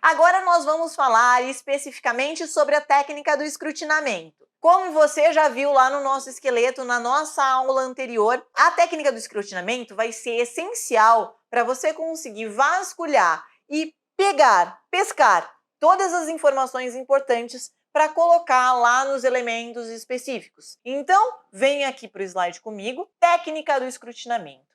Agora nós vamos falar especificamente sobre a técnica do escrutinamento. Como você já viu lá no nosso esqueleto, na nossa aula anterior, a técnica do escrutinamento vai ser essencial para você conseguir vasculhar e pescar todas as informações importantes para colocar lá nos elementos específicos. Então, vem aqui para o slide comigo, técnica do escrutinamento.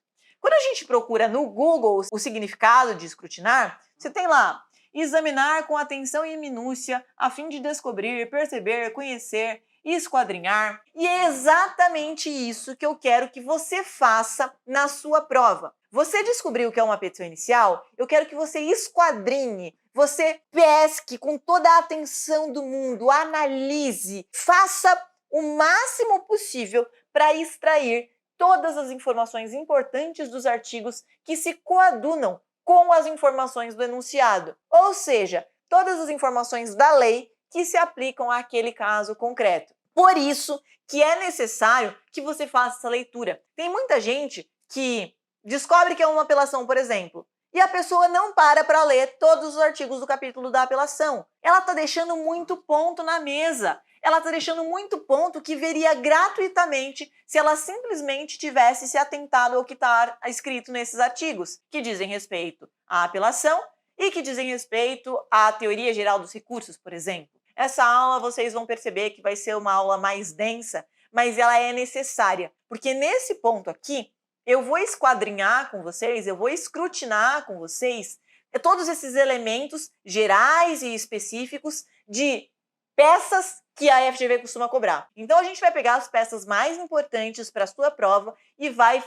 Quando a gente procura no Google o significado de escrutinar, você tem lá, examinar com atenção e minúcia a fim de descobrir, perceber, conhecer, esquadrinhar. E é exatamente isso que eu quero que você faça na sua prova. Você descobriu o que é uma petição inicial? Eu quero que você esquadrinhe, você pesque com toda a atenção do mundo, analise, faça o máximo possível para extrair todas as informações importantes dos artigos que se coadunam com as informações do enunciado, ou seja, todas as informações da lei que se aplicam àquele caso concreto. Por isso que é necessário que você faça essa leitura. Tem muita gente que descobre que é uma apelação, por exemplo, e a pessoa não para ler todos os artigos do capítulo da apelação. Ela está deixando muito ponto na mesa. Ela está deixando muito ponto que veria gratuitamente se ela simplesmente tivesse se atentado ao que está escrito nesses artigos, que dizem respeito à apelação e que dizem respeito à teoria geral dos recursos, por exemplo. Essa aula vocês vão perceber que vai ser uma aula mais densa, mas ela é necessária, porque nesse ponto aqui, eu vou esquadrinhar com vocês, eu vou escrutinar com vocês todos esses elementos gerais e específicos de peças que a FGV costuma cobrar. Então a gente vai pegar as peças mais importantes para a sua prova e vai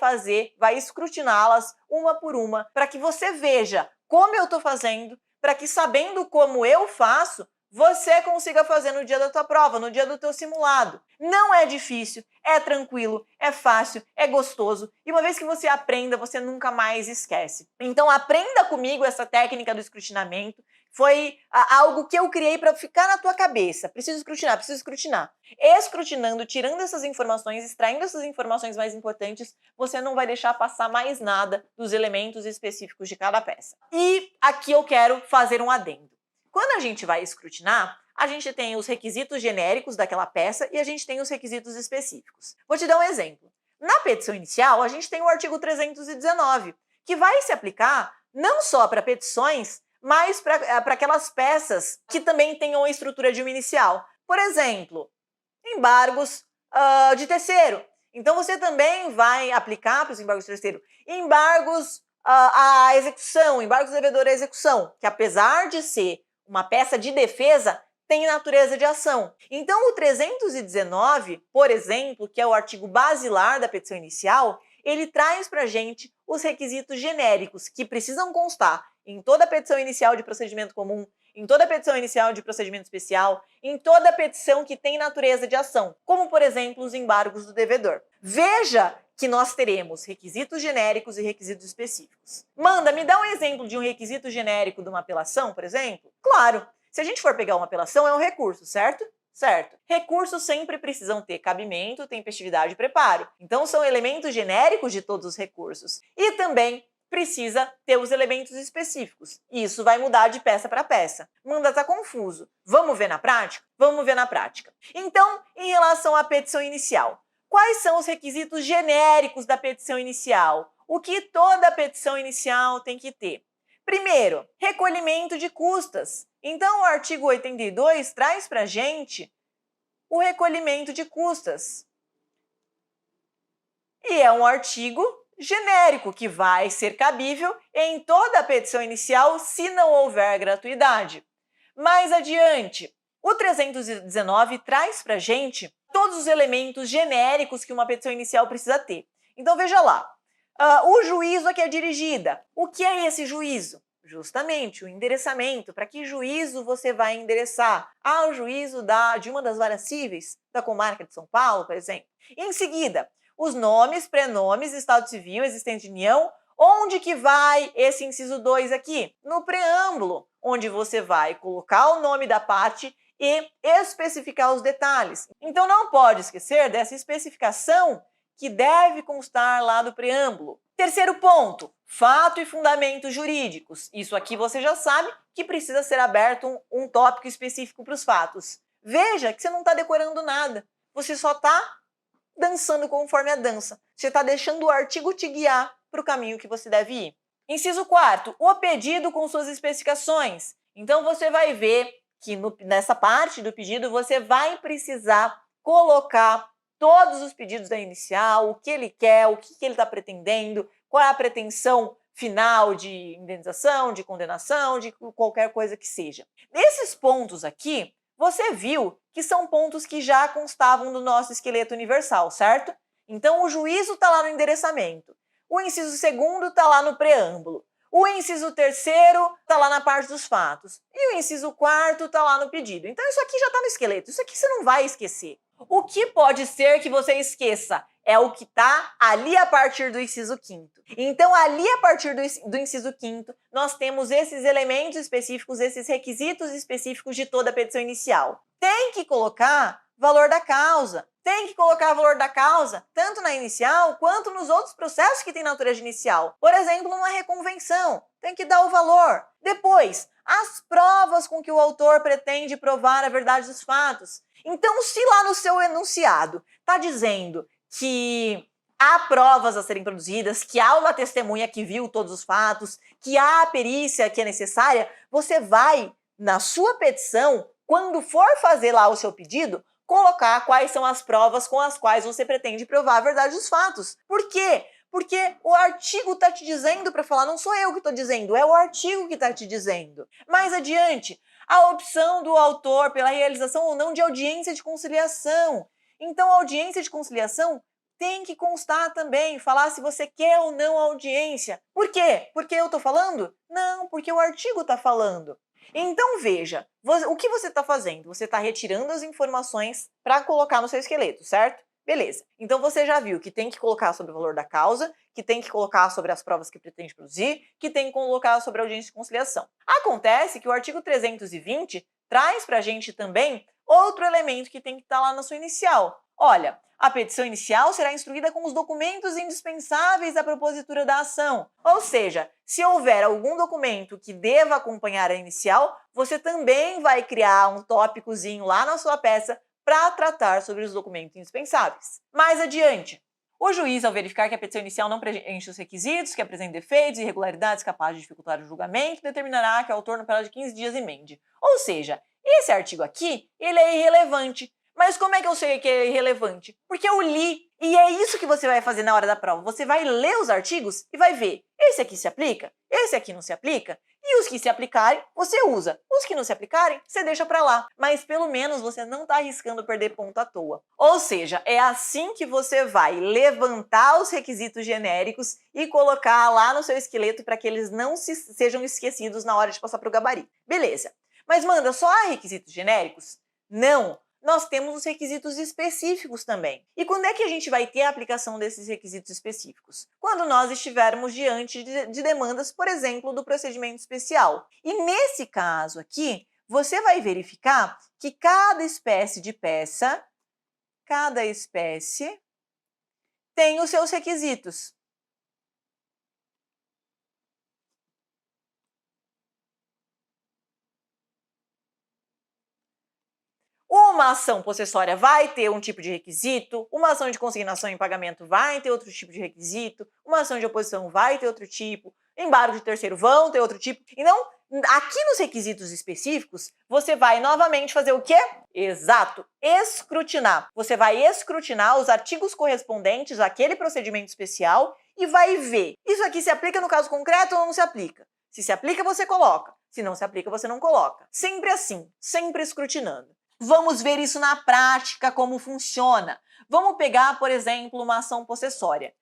escrutiná-las uma por uma, para que você veja como eu estou fazendo, para que sabendo como eu faço, você consiga fazer no dia da tua prova, no dia do teu simulado. Não é difícil, é tranquilo, é fácil, é gostoso. E uma vez que você aprenda, você nunca mais esquece. Então aprenda comigo essa técnica do escrutinamento. Foi algo que eu criei para ficar na tua cabeça. Preciso escrutinar, preciso escrutinar. Escrutinando, tirando essas informações, extraindo essas informações mais importantes, você não vai deixar passar mais nada dos elementos específicos de cada peça. E aqui eu quero fazer um adendo. Quando a gente vai escrutinar, a gente tem os requisitos genéricos daquela peça e a gente tem os requisitos específicos. Vou te dar um exemplo. Na petição inicial, a gente tem o artigo 319, que vai se aplicar não só para petições, mas para aquelas peças que também tenham a estrutura de uma inicial. Por exemplo, embargos de terceiro. Então, você também vai aplicar para os embargos de terceiro embargos à execução, embargos devedor à execução, que apesar de ser uma peça de defesa, tem natureza de ação. Então, o 319, por exemplo, que é o artigo basilar da petição inicial, ele traz para a gente os requisitos genéricos que precisam constar em toda petição inicial de procedimento comum, em toda petição inicial de procedimento especial, em toda petição que tem natureza de ação, como, por exemplo, os embargos do devedor. Veja que nós teremos requisitos genéricos e requisitos específicos. Manda, me dá um exemplo de um requisito genérico de uma apelação, por exemplo? Claro, se a gente for pegar uma apelação, é um recurso, certo? Certo. Recursos sempre precisam ter cabimento, tempestividade e preparo. Então, são elementos genéricos de todos os recursos. E também precisa ter os elementos específicos. Isso vai mudar de peça para peça. Manda, tá confuso. Vamos ver na prática? Vamos ver na prática. Então, em relação à petição inicial, quais são os requisitos genéricos da petição inicial? O que toda petição inicial tem que ter? Primeiro, recolhimento de custas. Então, o artigo 82 traz para a gente o recolhimento de custas. E é um artigo genérico que vai ser cabível em toda a petição inicial se não houver gratuidade. Mais adiante, o 319 traz para a gente todos os elementos genéricos que uma petição inicial precisa ter. Então, veja lá. O juízo a que é dirigida. O que é esse juízo? Justamente o endereçamento. Para que juízo você vai endereçar? O juízo de uma das varas cíveis da comarca de São Paulo, por exemplo. Em seguida, os nomes, prenomes, estado civil, existente de união. Onde que vai esse inciso 2 aqui? No preâmbulo, onde você vai colocar o nome da parte e especificar os detalhes. Então, não pode esquecer dessa especificação que deve constar lá do preâmbulo. Terceiro ponto, Fato e fundamentos jurídicos. Isso aqui você já sabe que precisa ser aberto um tópico específico para os fatos. Veja que você não está decorando nada. Você só está dançando conforme a dança. Você está deixando o artigo te guiar para o caminho que você deve ir. Inciso 4º, o pedido com suas especificações. Então, você vai ver que nessa parte do pedido você vai precisar colocar todos os pedidos da inicial, o que ele quer, o que ele está pretendendo, qual é a pretensão final de indenização, de condenação, de qualquer coisa que seja. Nesses pontos aqui, você viu que são pontos que já constavam do nosso esqueleto universal, certo? Então, o juízo está lá no endereçamento. O inciso 2º está lá no preâmbulo. O inciso 3º está lá na parte dos fatos. E o inciso 4º está lá no pedido. Então, isso aqui já está no esqueleto. Isso aqui você não vai esquecer. O que pode ser que você esqueça é o que está ali a partir do inciso 5º. Então, ali a partir do inciso 5º, nós temos esses elementos específicos, esses requisitos específicos de toda a petição inicial. Tem que colocar valor da causa. Tem que colocar valor da causa, tanto na inicial quanto nos outros processos que têm natureza inicial. Por exemplo, numa reconvenção, tem que dar o valor. Depois, as provas com que o autor pretende provar a verdade dos fatos. Então, se lá no seu enunciado está dizendo que há provas a serem produzidas, que há uma testemunha que viu todos os fatos, que há a perícia que é necessária, você vai, na sua petição, quando for fazer lá o seu pedido, colocar quais são as provas com as quais você pretende provar a verdade dos fatos. Por quê? Porque o artigo está te dizendo para falar, não sou eu que estou dizendo, é o artigo que está te dizendo. Mais adiante, a opção do autor pela realização ou não de audiência de conciliação. Então, a audiência de conciliação tem que constar também, falar se você quer ou não a audiência. Por quê? Porque eu estou falando? Não, porque o artigo está falando. Então, veja, o que você está fazendo? Você está retirando as informações para colocar no seu esqueleto, certo? Beleza. Então, você já viu que tem que colocar sobre o valor da causa, que tem que colocar sobre as provas que pretende produzir, que tem que colocar sobre a audiência de conciliação. Acontece que o artigo 320 traz para a gente também outro elemento que tem que estar lá na sua inicial. Olha, a petição inicial será instruída com os documentos indispensáveis à propositura da ação. Ou seja, se houver algum documento que deva acompanhar a inicial, você também vai criar um tópicozinho lá na sua peça para tratar sobre os documentos indispensáveis. Mais adiante, o juiz, ao verificar que a petição inicial não preenche os requisitos, que apresenta defeitos e irregularidades capazes de dificultar o julgamento, determinará que o autor, no prazo de 15 dias, emende. Ou seja, esse artigo aqui, ele é irrelevante. Mas como é que eu sei que é irrelevante? Porque eu li, e é isso que você vai fazer na hora da prova. Você vai ler os artigos e vai ver, esse aqui se aplica, esse aqui não se aplica, e os que se aplicarem, você usa. Os que não se aplicarem, você deixa pra lá. Mas pelo menos você não está arriscando perder ponto à toa. Ou seja, é assim que você vai levantar os requisitos genéricos e colocar lá no seu esqueleto para que eles não sejam esquecidos na hora de passar para o gabarito. Beleza. Mas Manda, só há requisitos genéricos? Não. Nós temos os requisitos específicos também. E quando é que a gente vai ter a aplicação desses requisitos específicos? Quando nós estivermos diante de demandas, por exemplo, do procedimento especial. E nesse caso aqui, você vai verificar que cada espécie de peça, cada espécie tem os seus requisitos. Uma ação possessória vai ter um tipo de requisito, uma ação de consignação em pagamento vai ter outro tipo de requisito, uma ação de oposição vai ter outro tipo, embargo de terceiro vão ter outro tipo. Então, aqui nos requisitos específicos, você vai novamente fazer o quê? Exato, escrutinar. Você vai escrutinar os artigos correspondentes àquele procedimento especial e vai ver, isso aqui se aplica no caso concreto ou não se aplica? Se aplica, você coloca. Se não se aplica, você não coloca. Sempre assim, sempre escrutinando. Vamos ver isso na prática, como funciona. Vamos pegar, por exemplo, uma ação possessória.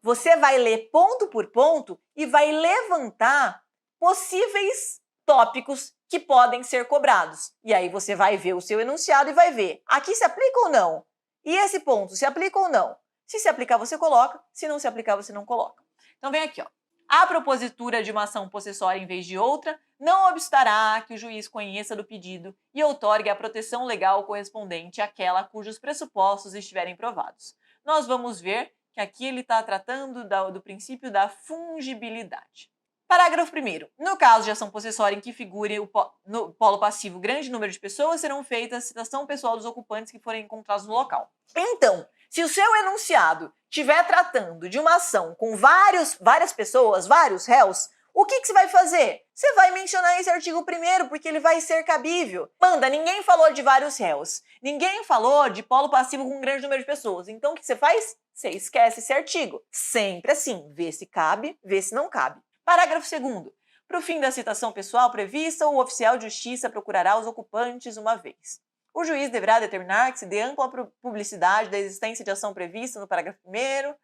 Você vai ler ponto por ponto e vai levantar possíveis tópicos que podem ser cobrados. E aí você vai ver o seu enunciado e vai ver, aqui se aplica ou não? E esse ponto, se aplica ou não? Se aplicar, você coloca. Se não se aplicar, você não coloca. Então vem aqui, ó. A propositura de uma ação possessória em vez de outra não obstará que o juiz conheça do pedido e outorgue a proteção legal correspondente àquela cujos pressupostos estiverem provados. Nós vamos ver que aqui ele está tratando do princípio da fungibilidade. Parágrafo 1º. No caso de ação possessória em que figure no polo passivo grande número de pessoas, serão feitas a citação pessoal dos ocupantes que forem encontrados no local. Então, se o seu enunciado estiver tratando de uma ação com várias pessoas, vários réus, o que você vai fazer? Você vai mencionar esse artigo primeiro, porque ele vai ser cabível. Manda, ninguém falou de vários réus. Ninguém falou de polo passivo com um grande número de pessoas. Então, o que você faz? Você esquece esse artigo. Sempre assim, vê se cabe, vê se não cabe. Parágrafo 2º. Para o fim da citação pessoal prevista, o oficial de justiça procurará os ocupantes uma vez. O juiz deverá determinar que se dê ampla publicidade da existência de ação prevista no parágrafo 1º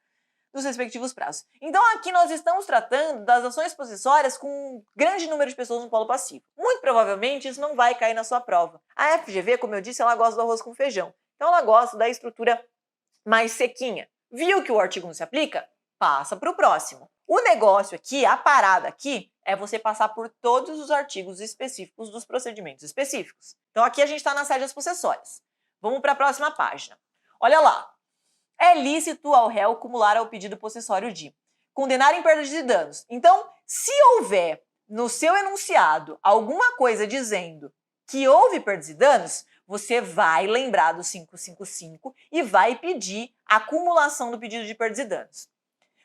dos respectivos prazos. Então aqui nós estamos tratando das ações possessórias com um grande número de pessoas no polo passivo. Muito provavelmente isso não vai cair na sua prova. A FGV, como eu disse, ela gosta do arroz com feijão. Então ela gosta da estrutura mais sequinha. Viu que o artigo não se aplica? Passa para o próximo. O negócio aqui, a parada aqui, é você passar por todos os artigos específicos dos procedimentos específicos. Então aqui a gente está nas rédeas possessórias. Vamos para a próxima página. Olha lá. É lícito ao réu cumular ao pedido possessório de condenar em perda de danos. Então, se houver no seu enunciado alguma coisa dizendo que houve perdas e danos, você vai lembrar do 555 e vai pedir a acumulação do pedido de perdas e danos.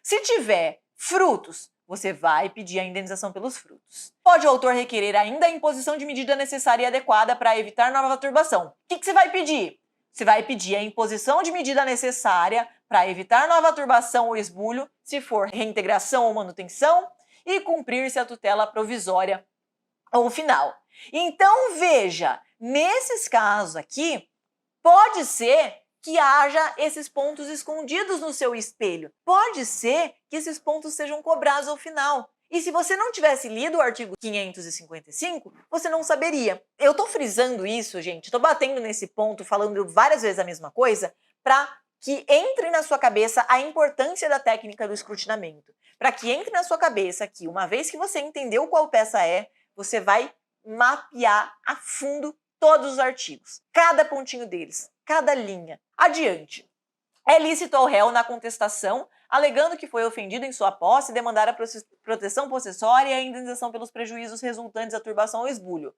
Se tiver frutos, você vai pedir a indenização pelos frutos. Pode o autor requerer ainda a imposição de medida necessária e adequada para evitar nova turbação. O que você vai pedir? Você vai pedir a imposição de medida necessária para evitar nova turbação ou esbulho, se for reintegração ou manutenção, e cumprir-se a tutela provisória ou final. Então, veja, nesses casos aqui, pode ser que haja esses pontos escondidos no seu espelho. Pode ser que esses pontos sejam cobrados ao final. E se você não tivesse lido o artigo 555, você não saberia. Eu tô frisando isso, gente, tô batendo nesse ponto, falando várias vezes a mesma coisa, para que entre na sua cabeça a importância da técnica do escrutinamento. Para que entre na sua cabeça que, uma vez que você entendeu qual peça é, você vai mapear a fundo todos os artigos, cada pontinho deles, cada linha. Adiante. É lícito ao réu, na contestação, alegando que foi ofendido em sua posse, demandar a proteção possessória e a indenização pelos prejuízos resultantes da turbação ou esbulho.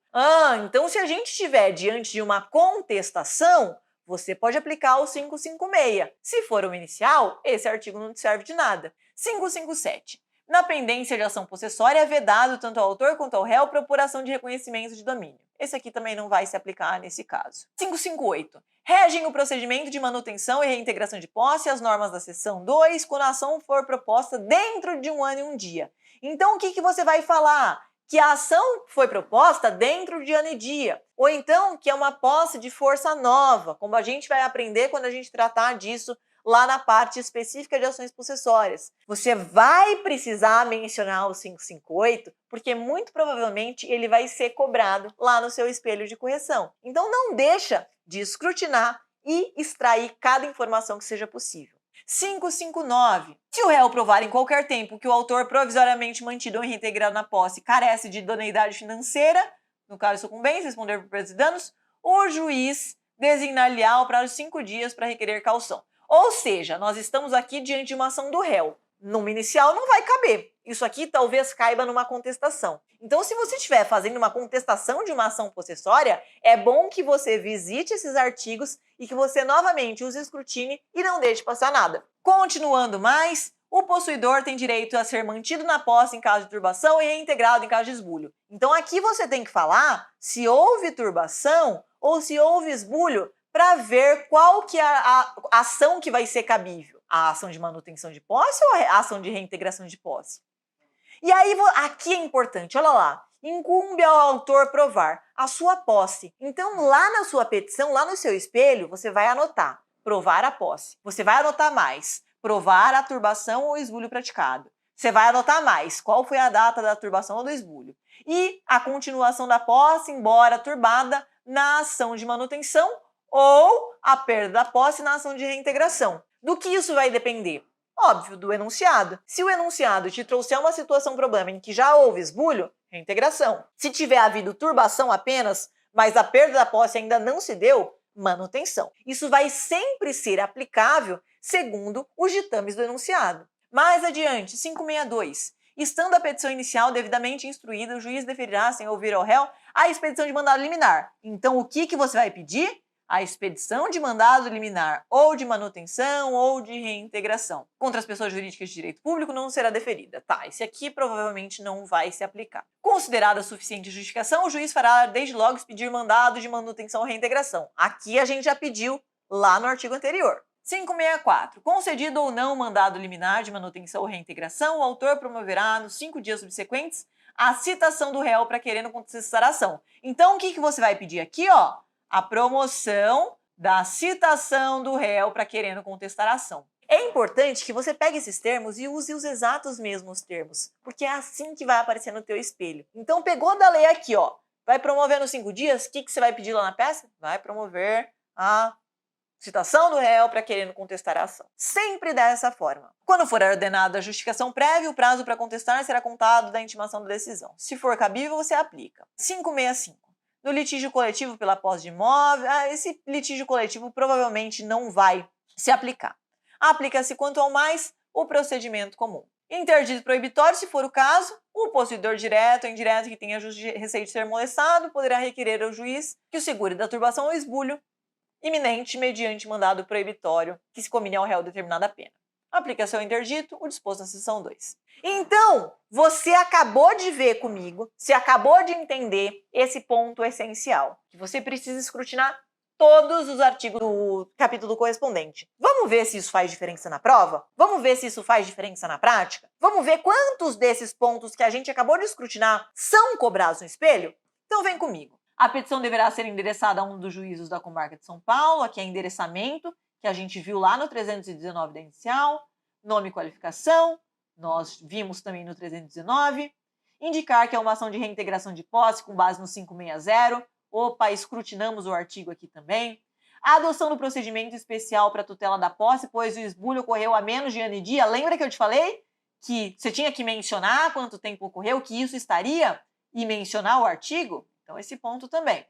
Então se a gente estiver diante de uma contestação, você pode aplicar o 556. Se for uma inicial, esse artigo não te serve de nada. 557. Na pendência de ação possessória, é vedado tanto ao autor quanto ao réu propor ação de reconhecimento de domínio. Esse aqui também não vai se aplicar nesse caso. 558. Regem o procedimento de manutenção e reintegração de posse as normas da seção 2 quando a ação for proposta dentro de 1 ano e 1 dia. Então, o que você vai falar? Que a ação foi proposta dentro de ano e dia. Ou então, que é uma posse de força nova, como a gente vai aprender quando a gente tratar disso lá na parte específica de ações possessórias. Você vai precisar mencionar o 558, porque muito provavelmente ele vai ser cobrado lá no seu espelho de correção. Então não deixa de escrutinar e extrair cada informação que seja possível. 559. Se o réu provar em qualquer tempo que o autor provisoriamente mantido ou reintegrado na posse carece de idoneidade financeira, no caso sucumbência, responder por perdas e danos, o juiz designar-lhe-á o prazo de 5 dias para requerer caução. Ou seja, nós estamos aqui diante de uma ação do réu. Numa inicial não vai caber. Isso aqui talvez caiba numa contestação. Então, se você estiver fazendo uma contestação de uma ação possessória, é bom que você visite esses artigos e que você novamente os escrutine e não deixe passar nada. Continuando mais, o possuidor tem direito a ser mantido na posse em caso de turbação e reintegrado em caso de esbulho. Então, aqui você tem que falar se houve turbação ou se houve esbulho, para ver qual que é a ação que vai ser cabível. A ação de manutenção de posse ou a ação de reintegração de posse? E aí, aqui é importante, olha lá. Incumbe ao autor provar a sua posse. Então, lá na sua petição, lá no seu espelho, você vai anotar provar a posse. Você vai anotar mais, provar a turbação ou esbulho praticado. Você vai anotar mais, qual foi a data da turbação ou do esbulho. E a continuação da posse, embora turbada, na ação de manutenção ou a perda da posse na ação de reintegração. Do que isso vai depender? Óbvio, do enunciado. Se o enunciado te trouxer uma situação problema em que já houve esbulho, reintegração. Se tiver havido turbação apenas, mas a perda da posse ainda não se deu, manutenção. Isso vai sempre ser aplicável segundo os ditames do enunciado. Mais adiante, 562. Estando a petição inicial devidamente instruída, o juiz deferirá, sem ouvir ao réu, a expedição de mandado liminar. Então, o que você vai pedir? A expedição de mandado liminar, ou de manutenção, ou de reintegração. Contra as pessoas jurídicas de direito público não será deferida. Tá, esse aqui provavelmente não vai se aplicar. Considerada suficiente justificação, o juiz fará desde logo expedir mandado de manutenção ou reintegração. Aqui a gente já pediu lá no artigo anterior. 564. Concedido ou não o mandado liminar de manutenção ou reintegração, o autor promoverá nos 5 dias subsequentes a citação do réu para querendo contestar a ação. Então, o que você vai pedir aqui, ó? A promoção da citação do réu para querendo contestar a ação. É importante que você pegue esses termos e use os exatos mesmos termos, porque é assim que vai aparecer no teu espelho. Então, pegou da lei aqui, ó, vai promover nos 5 dias, o que você vai pedir lá na peça? Vai promover a citação do réu para querendo contestar a ação. Sempre dessa forma. Quando for ordenada a justificação prévia, o prazo para contestar será contado da intimação da decisão. Se for cabível, você aplica. 565. No litígio coletivo pela posse de imóvel, esse litígio coletivo provavelmente não vai se aplicar. Aplica-se quanto ao mais o procedimento comum. Interdito proibitório, se for o caso, o possuidor direto ou indireto que tenha receio de ser molestado poderá requerer ao juiz que o segure da turbação ou esbulho iminente mediante mandado proibitório que se comine ao réu determinada pena. Aplica-se ao interdito o disposto na seção 2. Então, você acabou de ver comigo, você acabou de entender esse ponto essencial, que você precisa escrutinar todos os artigos do capítulo correspondente. Vamos ver se isso faz diferença na prova? Vamos ver se isso faz diferença na prática? Vamos ver quantos desses pontos que a gente acabou de escrutinar são cobrados no espelho? Então vem comigo. A petição deverá ser endereçada a um dos juízos da comarca de São Paulo, aqui é endereçamento, que a gente viu lá no 319 da inicial, nome e qualificação, nós vimos também no 319, indicar que é uma ação de reintegração de posse com base no 560, opa, escrutinamos o artigo aqui também, a adoção do procedimento especial para tutela da posse, pois o esbulho ocorreu há menos de ano e dia, lembra que eu te falei que você tinha que mencionar quanto tempo ocorreu, que isso estaria, e mencionar o artigo? Então, esse ponto também.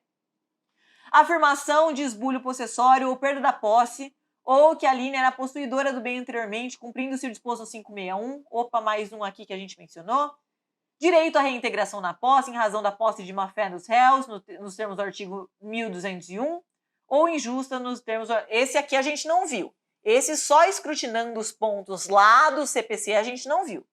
Afirmação de esbulho possessório ou perda da posse, ou que a linha era possuidora do bem anteriormente, cumprindo-se o disposto no 561. Opa, mais um aqui que a gente mencionou. Direito à reintegração na posse, em razão da posse de má-fé dos réus, nos termos do artigo 1201, ou injusta nos termos... Esse aqui a gente não viu. Esse só escrutinando os pontos lá do CPC a gente não viu.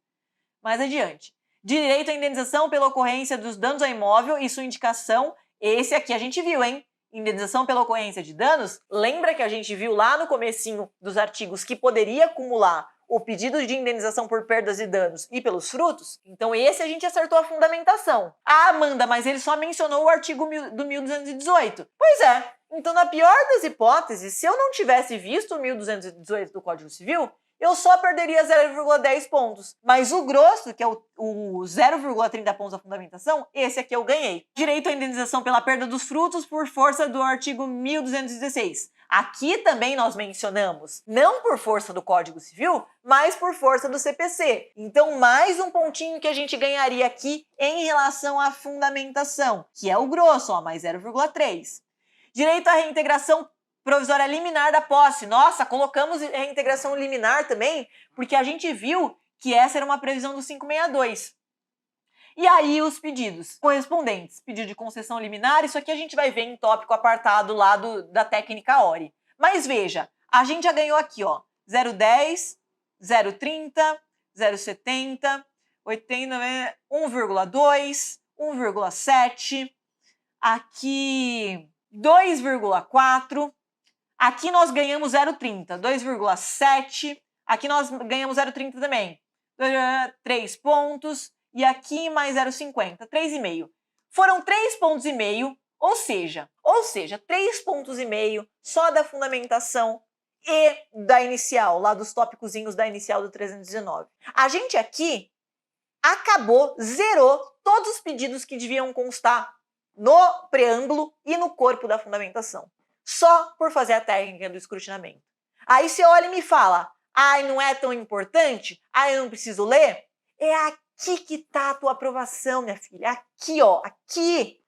Mais adiante. Direito à indenização pela ocorrência dos danos ao imóvel e sua indicação, esse aqui a gente viu, hein? Indenização pela ocorrência de danos, lembra que a gente viu lá no comecinho dos artigos que poderia acumular o pedido de indenização por perdas e danos e pelos frutos? Então esse a gente acertou a fundamentação. Ah, Amanda, mas ele só mencionou o artigo do 1218. Pois é, então na pior das hipóteses, se eu não tivesse visto o 1218 do Código Civil, eu só perderia 0,10 pontos. Mas o grosso, que é o 0,30 pontos da fundamentação, esse aqui eu ganhei. Direito à indenização pela perda dos frutos por força do artigo 1216. Aqui também nós mencionamos, não por força do Código Civil, mas por força do CPC. Então, mais um pontinho que a gente ganharia aqui em relação à fundamentação, que é o grosso, ó, mais 0,3. Direito à reintegração provisória liminar da posse. Nossa, colocamos reintegração liminar também, porque a gente viu que essa era uma previsão do 562. E aí os pedidos correspondentes. Pedido de concessão liminar, isso aqui a gente vai ver em tópico apartado lá da técnica ORI. Mas veja, a gente já ganhou aqui, ó, 0,10, 0,30, 0,70, 80, 1,2, 1,7, aqui 2,4, aqui nós ganhamos 0,30, 2,7, aqui nós ganhamos 0,30 também, 3 pontos, e aqui mais 0,50, 3,5. Foram 3,5 pontos, ou seja, 3,5 pontos só da fundamentação e da inicial, lá dos tópicozinhos da inicial do 319. A gente aqui zerou todos os pedidos que deviam constar no preâmbulo e no corpo da fundamentação, só por fazer a técnica do escrutinamento. Aí você olha e me fala, ai, não é tão importante? Ai, eu não preciso ler? É aqui que tá a tua aprovação, minha filha. Aqui, ó, aqui,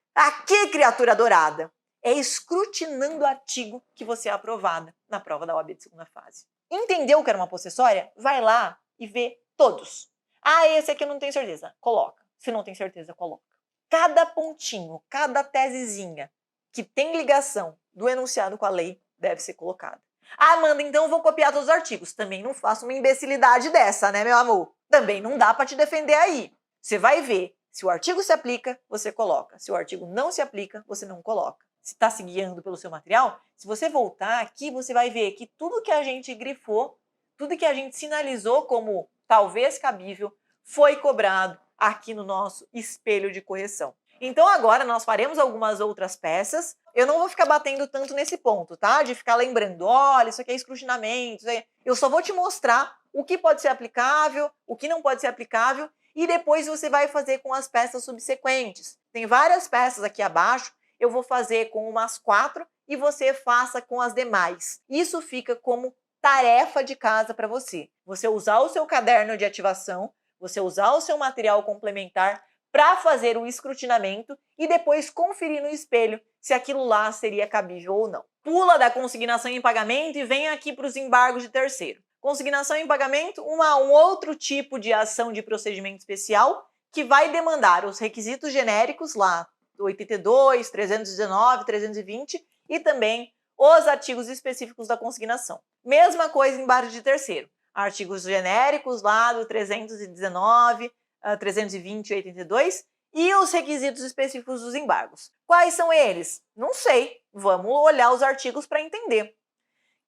criatura adorada. É escrutinando o artigo que você é aprovada na prova da OAB de segunda fase. Entendeu que era uma possessória? Vai lá e vê todos. Ah, esse aqui eu não tenho certeza. Coloca. Se não tem certeza, coloca. Cada pontinho, cada tesezinha que tem ligação do enunciado com a lei deve ser colocada. Ah, Amanda, então eu vou copiar todos os artigos. Também não faço uma imbecilidade dessa, né, meu amor? Também não dá para te defender aí. Você vai ver. Se o artigo se aplica, você coloca. Se o artigo não se aplica, você não coloca. Se está se guiando pelo seu material, se você voltar aqui, você vai ver que tudo que a gente grifou, tudo que a gente sinalizou como talvez cabível, foi cobrado aqui no nosso espelho de correção. Então agora nós faremos algumas outras peças. Eu não vou ficar batendo tanto nesse ponto, tá? De ficar lembrando, olha, isso aqui é escrutinamento. Eu só vou te mostrar o que pode ser aplicável, o que não pode ser aplicável, e depois você vai fazer com as peças subsequentes. Tem várias peças aqui abaixo, eu vou fazer com umas 4 e você faça com as demais. Isso fica como tarefa de casa para você. Você usar o seu caderno de ativação, você usar o seu material complementar para fazer o escrutinamento e depois conferir no espelho se aquilo lá seria cabível ou não. Pula da consignação em pagamento e vem aqui para os embargos de terceiro. Consignação em pagamento, um outro tipo de ação de procedimento especial que vai demandar os requisitos genéricos lá, do 82, 319, 320 e também os artigos específicos da consignação. Mesma coisa em embargo de terceiro. Artigos genéricos lá do 319, 320 e 82 e os requisitos específicos dos embargos. Quais são eles? Não sei. Vamos olhar os artigos para entender.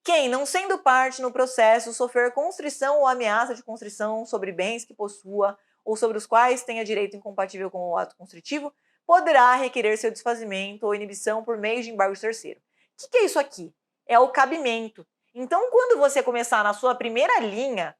Quem, não sendo parte no processo, sofrer constrição ou ameaça de constrição sobre bens que possua ou sobre os quais tenha direito incompatível com o ato constritivo, poderá requerer seu desfazimento ou inibição por meio de embargo de terceiro. O que é isso aqui? É o cabimento. Então, quando você começar na sua primeira linha,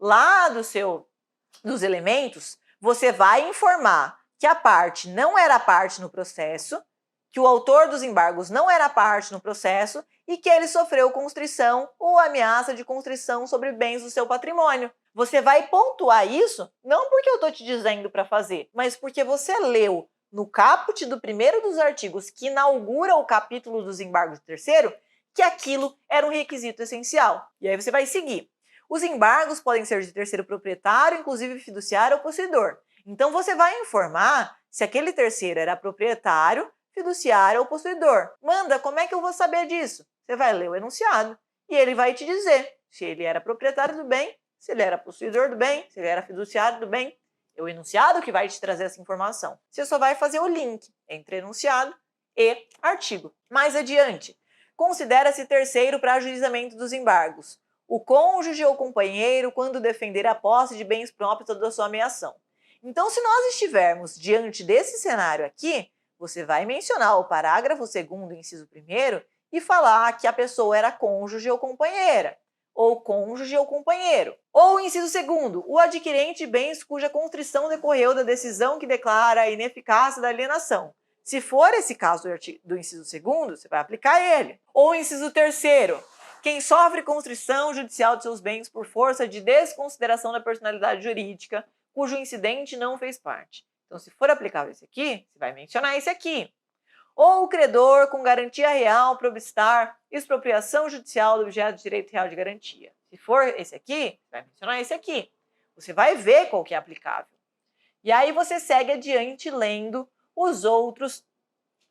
lá dos elementos, você vai informar que a parte não era parte no processo, que o autor dos embargos não era parte no processo e que ele sofreu constrição ou ameaça de constrição sobre bens do seu patrimônio. Você vai pontuar isso, não porque eu estou te dizendo para fazer, mas porque você leu no caput do primeiro dos artigos que inaugura o capítulo dos embargos do terceiro, que aquilo era um requisito essencial. E aí você vai seguir. Os embargos podem ser de terceiro proprietário, inclusive fiduciário ou possuidor. Então você vai informar se aquele terceiro era proprietário, fiduciário ou possuidor. Manda, como é que eu vou saber disso? Você vai ler o enunciado e ele vai te dizer se ele era proprietário do bem, se ele era possuidor do bem, se ele era fiduciário do bem. É o enunciado que vai te trazer essa informação. Você só vai fazer o link entre enunciado e artigo. Mais adiante, considera-se terceiro para ajuizamento dos embargos o cônjuge ou companheiro quando defender a posse de bens próprios da sua ameação. Então, se nós estivermos diante desse cenário aqui, você vai mencionar o parágrafo 2º, inciso 1º, e falar que a pessoa era cônjuge ou companheira, ou cônjuge ou companheiro. Ou inciso 2º, o adquirente de bens cuja constrição decorreu da decisão que declara a ineficácia da alienação. Se for esse caso do inciso 2º, você vai aplicar ele. Ou inciso 3º, quem sofre constrição judicial de seus bens por força de desconsideração da personalidade jurídica, cujo incidente não fez parte. Então, se for aplicável esse aqui, você vai mencionar esse aqui. Ou o credor com garantia real para obstar expropriação judicial do objeto de direito real de garantia. Se for esse aqui, você vai mencionar esse aqui. Você vai ver qual que é aplicável. E aí você segue adiante lendo os outros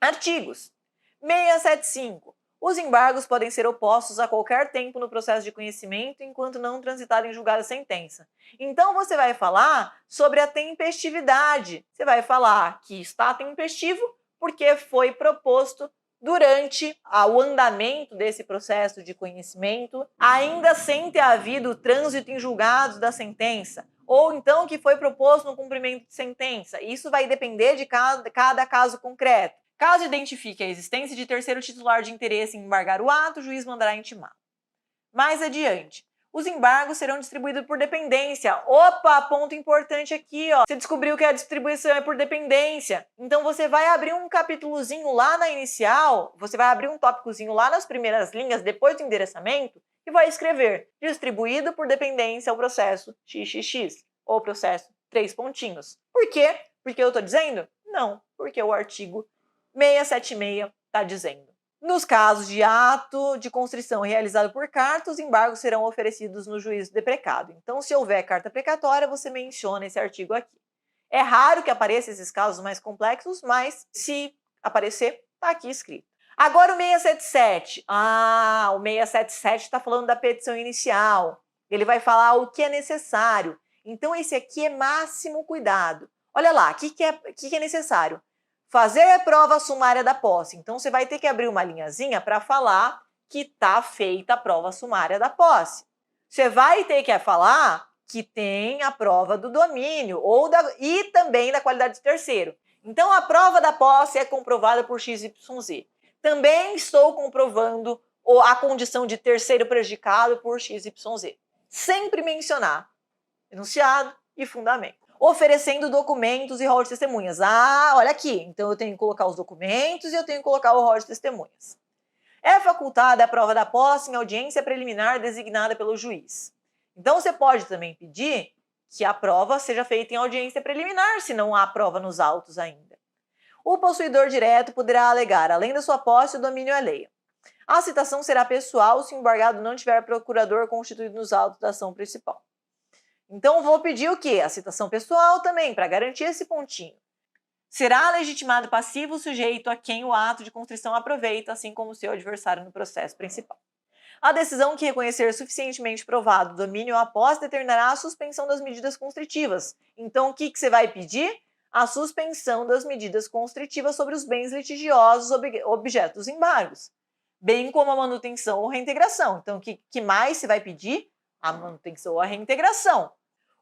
artigos. 675. Os embargos podem ser opostos a qualquer tempo no processo de conhecimento enquanto não transitada em julgada a sentença. Então você vai falar sobre a tempestividade. Você vai falar que está tempestivo porque foi proposto durante o andamento desse processo de conhecimento, ainda sem ter havido trânsito em julgados da sentença, ou então que foi proposto no cumprimento de sentença. Isso vai depender de cada caso concreto. Caso identifique a existência de terceiro titular de interesse em embargar o ato, o juiz mandará intimar. Mais adiante, os embargos serão distribuídos por dependência. Opa, ponto importante aqui, ó. Você descobriu que a distribuição é por dependência. Então você vai abrir um capítulozinho lá na inicial, você vai abrir um tópicozinho lá nas primeiras linhas, depois do endereçamento, e vai escrever distribuído por dependência ao processo XXX, ou processo 3 pontinhos. Por quê? Porque eu estou dizendo? Não, porque o artigo 676 está dizendo. Nos casos de ato de constrição realizado por carta, os embargos serão oferecidos no juízo de precado. Então, se houver carta precatória, você menciona esse artigo aqui. É raro que apareçam esses casos mais complexos, mas se aparecer, está aqui escrito. Agora o 677. O 677 está falando da petição inicial. Ele vai falar o que é necessário. Então, esse aqui é máximo cuidado. Olha lá, o que é necessário? Fazer a prova sumária da posse. Então, você vai ter que abrir uma linhazinha para falar que está feita a prova sumária da posse. Você vai ter que falar que tem a prova do domínio e também da qualidade de terceiro. Então, a prova da posse é comprovada por XYZ. Também estou comprovando a condição de terceiro prejudicado por XYZ. Sempre mencionar enunciado e fundamento. Oferecendo documentos e rol de testemunhas. Olha aqui. Então, eu tenho que colocar os documentos e eu tenho que colocar o rol de testemunhas. É facultada a prova da posse em audiência preliminar designada pelo juiz. Então, você pode também pedir que a prova seja feita em audiência preliminar, se não há prova nos autos ainda. O possuidor direto poderá alegar, além da sua posse, o domínio alheio. A citação será pessoal se o embargado não tiver procurador constituído nos autos da ação principal. Então, vou pedir o quê? A citação pessoal também, para garantir esse pontinho. Será legitimado passivo o sujeito a quem o ato de constrição aproveita, assim como o seu adversário no processo principal. A decisão que reconhecer suficientemente provado o domínio ou a posse determinará a suspensão das medidas constritivas. Então, o que você vai pedir? A suspensão das medidas constritivas sobre os bens litigiosos objeto dos embargos, bem como a manutenção ou reintegração. Então, o que mais você vai pedir? A manutenção ou a reintegração.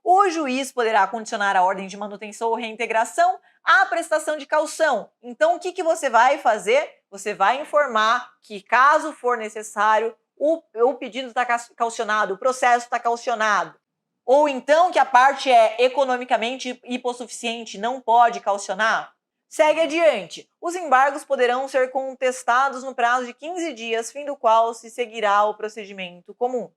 O juiz poderá condicionar a ordem de manutenção ou reintegração à prestação de caução. Então, o que você vai fazer? Você vai informar que, caso for necessário, o pedido está caucionado, o processo está caucionado. Ou então que a parte é economicamente hipossuficiente, não pode caucionar. Segue adiante. Os embargos poderão ser contestados no prazo de 15 dias, fim do qual se seguirá o procedimento comum.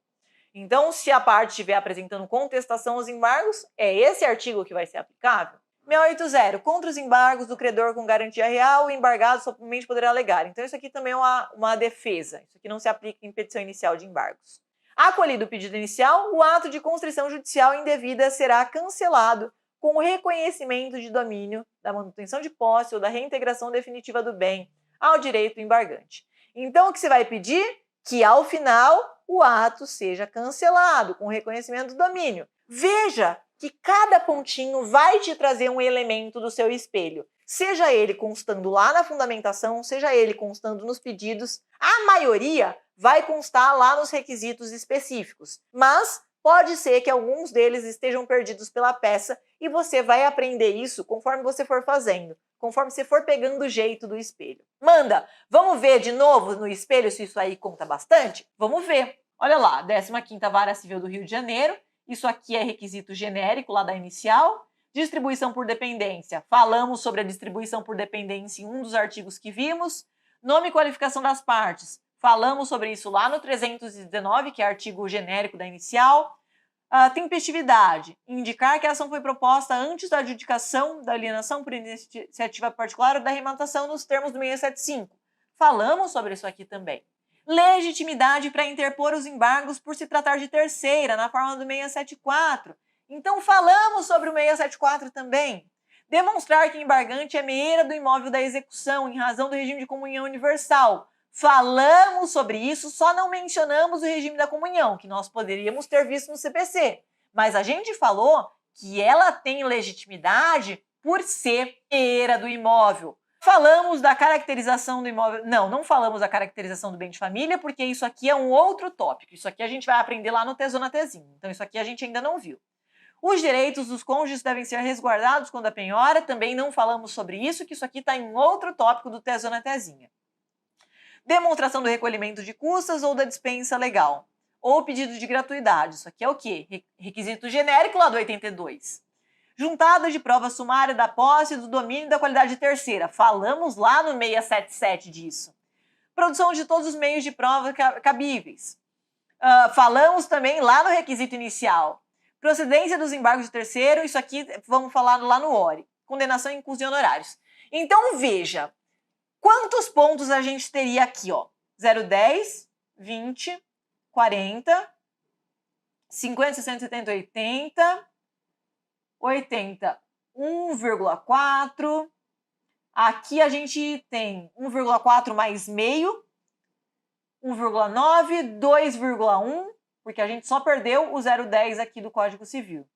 Então, se a parte estiver apresentando contestação aos embargos, é esse artigo que vai ser aplicável. 680. Contra os embargos do credor com garantia real, o embargado somente poderá alegar. Então, isso aqui também é uma defesa. Isso aqui não se aplica em petição inicial de embargos. Acolhido o pedido inicial, o ato de constrição judicial indevida será cancelado com o reconhecimento de domínio, da manutenção de posse ou da reintegração definitiva do bem ao direito embargante. Então, o que você vai pedir? Que, ao final, o ato seja cancelado com reconhecimento do domínio. Veja que cada pontinho vai te trazer um elemento do seu espelho. Seja ele constando lá na fundamentação, seja ele constando nos pedidos, a maioria vai constar lá nos requisitos específicos. Mas pode ser que alguns deles estejam perdidos pela peça e você vai aprender isso conforme você for fazendo, conforme você for pegando o jeito do espelho. Manda, vamos ver de novo no espelho se isso aí conta bastante? Vamos ver. Olha lá, 15ª Vara Civil do Rio de Janeiro. Isso aqui é requisito genérico lá da inicial. Distribuição por dependência. Falamos sobre a distribuição por dependência em um dos artigos que vimos. Nome e qualificação das partes. Falamos sobre isso lá no 319, que é artigo genérico da inicial. Tempestividade. Indicar que a ação foi proposta antes da adjudicação da alienação por iniciativa particular ou da arrematação nos termos do 675. Falamos sobre isso aqui também. Legitimidade para interpor os embargos por se tratar de terceira, na forma do 674. Então, falamos sobre o 674 também. Demonstrar que embargante é meeira do imóvel da execução, em razão do regime de comunhão universal. Falamos sobre isso, só não mencionamos o regime da comunhão, que nós poderíamos ter visto no CPC. Mas a gente falou que ela tem legitimidade por ser meeira do imóvel. Falamos da caracterização do imóvel. Não falamos da caracterização do bem de família, porque isso aqui é um outro tópico. Isso aqui a gente vai aprender lá no Tesona Tezinha. Então, isso aqui a gente ainda não viu. Os direitos dos cônjuges devem ser resguardados quando a penhora. Também não falamos sobre isso, que isso aqui está em outro tópico do Tesona Tezinha. Demonstração do recolhimento de custas ou da dispensa legal. Ou pedido de gratuidade. Isso aqui é o quê? Requisito genérico lá do 82. Juntada de prova sumária da posse, do domínio e da qualidade terceira. Falamos lá no 677 disso. Produção de todos os meios de prova cabíveis. Falamos também lá no requisito inicial. Procedência dos embargos de terceiro. Isso aqui vamos falar lá no ORE. Condenação em custos e honorários. Então veja, Quantos pontos a gente teria aqui, ó? 0, 10, 20, 40, 50, 60, 70, 80, 80, 1,4. Aqui a gente tem 1,4 mais meio, 1,9, 2,1, porque a gente só perdeu o 0,10 aqui do Código Civil.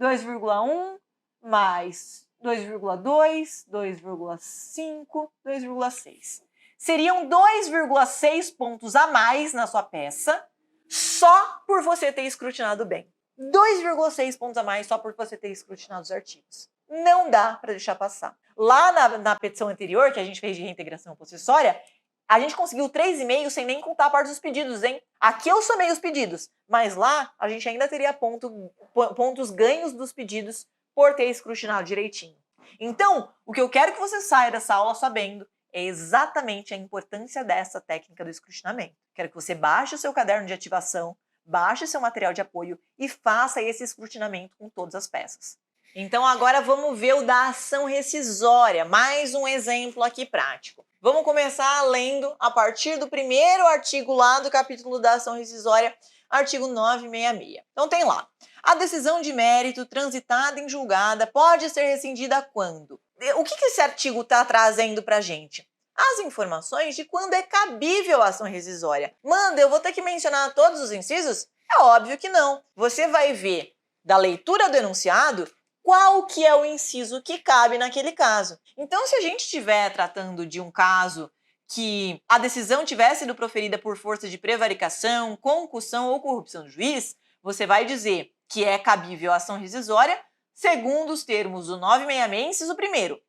2,1 mais 2,2, 2,5, 2,6. Seriam 2,6 pontos a mais na sua peça, só por você ter escrutinado bem. 2,6 pontos a mais só por você ter escrutinado os artigos. Não dá para deixar passar. Lá na petição anterior, que a gente fez de reintegração possessória, a gente conseguiu 3,5 sem nem contar a parte dos pedidos, hein? Aqui eu somei os pedidos, mas lá a gente ainda teria pontos ganhos dos pedidos por ter escrutinado direitinho. Então, o que eu quero que você saia dessa aula sabendo é exatamente a importância dessa técnica do escrutinamento. Quero que você baixe o seu caderno de ativação, baixe o seu material de apoio e faça esse escrutinamento com todas as peças. Então agora vamos ver o da ação rescisória, mais um exemplo aqui prático. Vamos começar lendo a partir do primeiro artigo lá do capítulo da ação rescisória, artigo 966. Então tem lá, a decisão de mérito transitada em julgada pode ser rescindida quando? O que esse artigo está trazendo para a gente? As informações de quando é cabível a ação rescisória. Manda, eu vou ter que mencionar todos os incisos? É óbvio que não. Você vai ver da leitura do enunciado qual que é o inciso que cabe naquele caso. Então, se a gente estiver tratando de um caso que a decisão tivesse sido proferida por força de prevaricação, concussão ou corrupção do juiz, você vai dizer que é cabível a ação rescisória segundo os termos do 966, inciso 1º.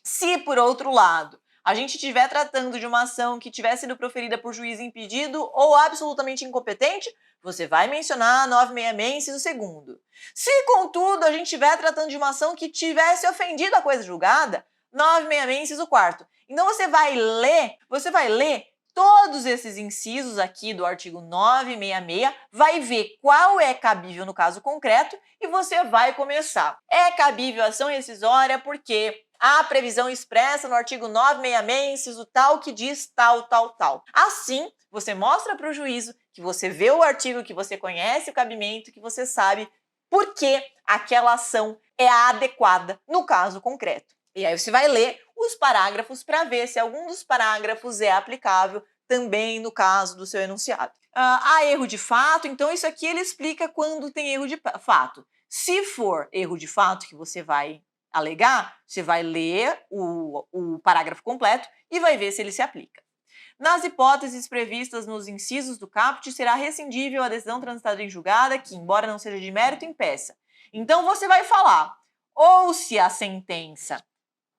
Se, por outro lado, a gente estiver tratando de uma ação que tivesse sido proferida por juiz impedido ou absolutamente incompetente, você vai mencionar 966, inciso 2º. Se, contudo, a gente estiver tratando de uma ação que tivesse ofendido a coisa julgada, 966, inciso 4º. Então, você vai ler todos esses incisos aqui do artigo 966, vai ver qual é cabível no caso concreto e você vai começar. É cabível a ação rescisória porque há previsão expressa no artigo 966, inciso tal, que diz tal, tal, tal. Assim, você mostra para o juízo que você vê o artigo, que você conhece o cabimento, que você sabe por que aquela ação é a adequada no caso concreto. E aí você vai ler os parágrafos para ver se algum dos parágrafos é aplicável também no caso do seu enunciado. Há erro de fato, então isso aqui ele explica quando tem erro de fato. Se for erro de fato que você vai alegar, você vai ler o parágrafo completo e vai ver se ele se aplica. Nas hipóteses previstas nos incisos do caput, será rescindível a decisão transitada em julgada que, embora não seja de mérito, impeça. Então você vai falar, ou se a sentença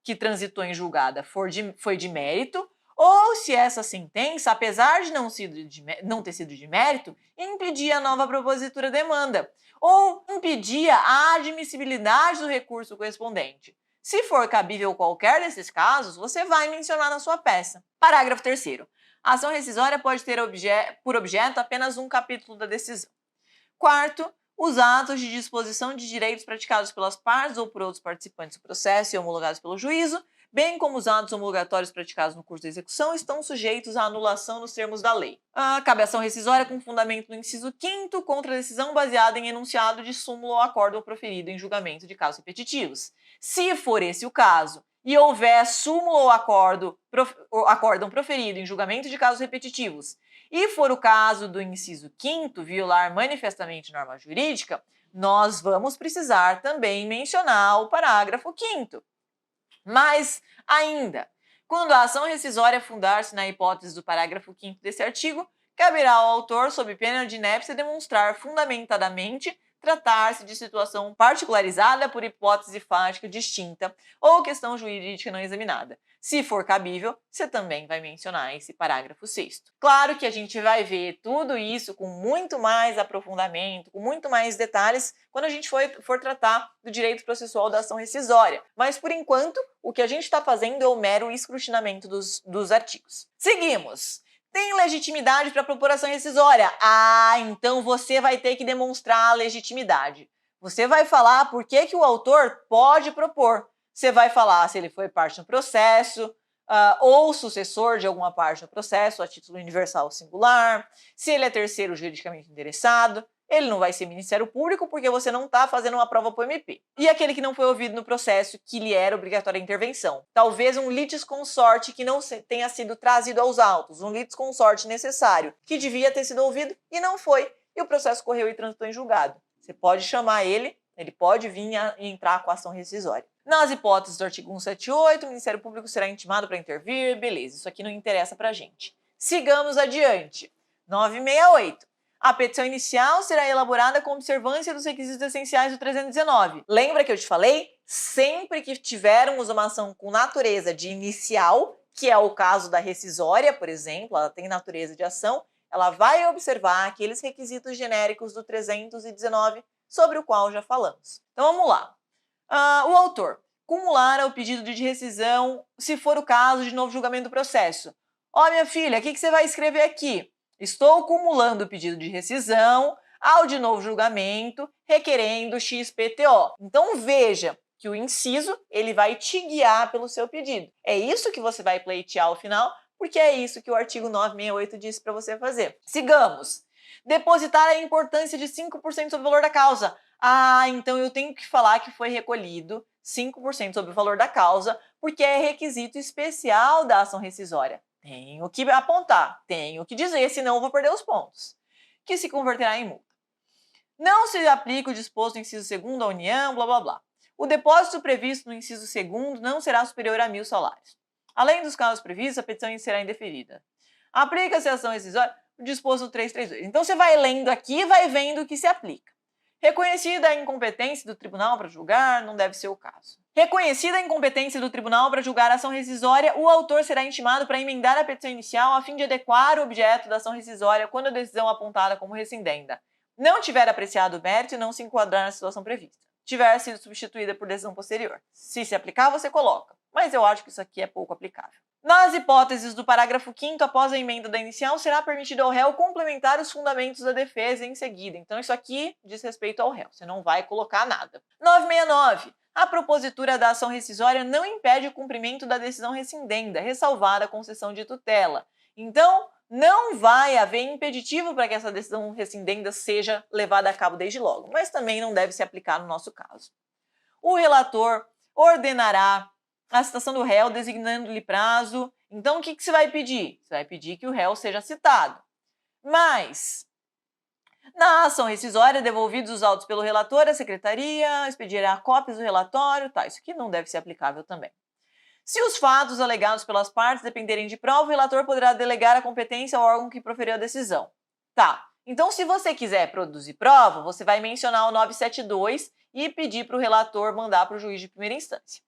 que transitou em julgada foi de mérito, ou se essa sentença, apesar de não ter sido de mérito, impedia a nova propositura demanda, ou impedia a admissibilidade do recurso correspondente. Se for cabível qualquer desses casos, você vai mencionar na sua peça. Parágrafo 3º. A ação rescisória pode ter por objeto apenas um capítulo da decisão. 4º, os atos de disposição de direitos praticados pelas partes ou por outros participantes do processo e homologados pelo juízo, bem como os atos homologatórios praticados no curso da execução, estão sujeitos à anulação nos termos da lei. Cabe ação rescisória com fundamento no inciso 5º contra a decisão baseada em enunciado de súmula ou acórdão proferido em julgamento de casos repetitivos. Se for esse o caso e houver súmula ou acórdão proferido em julgamento de casos repetitivos, e for o caso do inciso 5º violar manifestamente norma jurídica, nós vamos precisar também mencionar o parágrafo 5º. Mas, ainda, quando a ação rescisória fundar-se na hipótese do parágrafo 5º desse artigo, caberá ao autor, sob pena de inépcia, demonstrar fundamentadamente tratar-se de situação particularizada por hipótese fática distinta ou questão jurídica não examinada. Se for cabível, você também vai mencionar esse parágrafo 6º. Claro que a gente vai ver tudo isso com muito mais aprofundamento, com muito mais detalhes, quando a gente for tratar do direito processual da ação rescisória. Mas, por enquanto, o que a gente está fazendo é o mero escrutinamento dos artigos. Seguimos! Tem legitimidade para propor ação rescisória? Então você vai ter que demonstrar a legitimidade. Você vai falar por que o autor pode propor. Você vai falar se ele foi parte no processo, ou sucessor de alguma parte do processo, a título universal ou singular, se ele é terceiro juridicamente interessado, ele não vai ser Ministério Público porque você não está fazendo uma prova para o MP. E aquele que não foi ouvido no processo que lhe era obrigatória a intervenção. Talvez um litisconsorte que não tenha sido trazido aos autos, um litisconsorte necessário, que devia ter sido ouvido e não foi, e o processo correu e transitou em julgado. Você pode chamar ele pode vir e entrar com a ação rescisória. Nas hipóteses do artigo 178, o Ministério Público será intimado para intervir, beleza, isso aqui não interessa para a gente. Sigamos adiante. 968. A petição inicial será elaborada com observância dos requisitos essenciais do 319. Lembra que eu te falei? Sempre que tivermos uma ação com natureza de inicial, que é o caso da rescisória, por exemplo, ela tem natureza de ação, ela vai observar aqueles requisitos genéricos do 319 sobre o qual já falamos. Então vamos lá. O autor cumular o pedido de rescisão se for o caso de novo julgamento do processo. Ó, minha filha, o que você vai escrever aqui? Estou cumulando o pedido de rescisão ao de novo julgamento requerendo XPTO. Então veja que o inciso ele vai te guiar pelo seu pedido. É isso que você vai pleitear ao final, porque é isso que o artigo 968 diz para você fazer. Sigamos. Depositar a importância de 5% sobre o valor da causa. Então eu tenho que falar que foi recolhido 5% sobre o valor da causa, porque é requisito especial da ação rescisória. Tenho que apontar, tenho que dizer, senão eu vou perder os pontos. Que se converterá em multa. Não se aplica o disposto no inciso 2º à União, blá blá blá. O depósito previsto no inciso 2º não será superior a 1.000 salários. Além dos casos previstos, a petição será indeferida. Aplica-se a ação rescisória o disposto no 332. Então você vai lendo aqui e vai vendo o que se aplica. Reconhecida a incompetência do tribunal para julgar, não deve ser o caso. Reconhecida a incompetência do tribunal para julgar a ação rescisória, o autor será intimado para emendar a petição inicial a fim de adequar o objeto da ação rescisória quando a decisão apontada como rescindenda não tiver apreciado o mérito e não se enquadrar na situação prevista. Tiver sido substituída por decisão posterior. Se aplicar, você coloca. Mas eu acho que isso aqui é pouco aplicável. Nas hipóteses do parágrafo 5º, após a emenda da inicial, será permitido ao réu complementar os fundamentos da defesa em seguida. Então, isso aqui diz respeito ao réu. Você não vai colocar nada. 969. A propositura da ação rescisória não impede o cumprimento da decisão rescindenda, ressalvada a concessão de tutela. Então, não vai haver impeditivo para que essa decisão rescindenda seja levada a cabo desde logo, mas também não deve se aplicar no nosso caso. O relator ordenará a citação do réu, designando-lhe prazo. Então, o que você vai pedir? Você vai pedir que o réu seja citado. Mas, na ação rescisória, devolvidos os autos pelo relator, a secretaria expedirá cópias do relatório. Isso aqui não deve ser aplicável também. Se os fatos alegados pelas partes dependerem de prova, o relator poderá delegar a competência ao órgão que proferiu a decisão. Então, se você quiser produzir prova, você vai mencionar o 972 e pedir para o relator mandar para o juiz de primeira instância.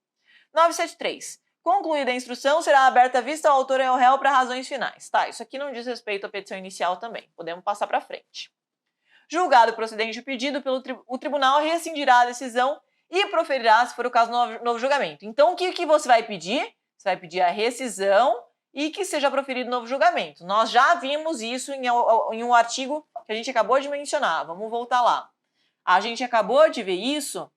973. Concluída a instrução, será aberta a vista ao autor e ao réu para razões finais. Isso aqui não diz respeito à petição inicial também. Podemos passar para frente. Julgado o procedente o pedido, o tribunal rescindirá a decisão e proferirá, se for o caso, novo julgamento. Então, o que você vai pedir? Você vai pedir a rescisão e que seja proferido novo julgamento. Nós já vimos isso em um artigo que a gente acabou de mencionar. Vamos voltar lá. A gente acabou de ver isso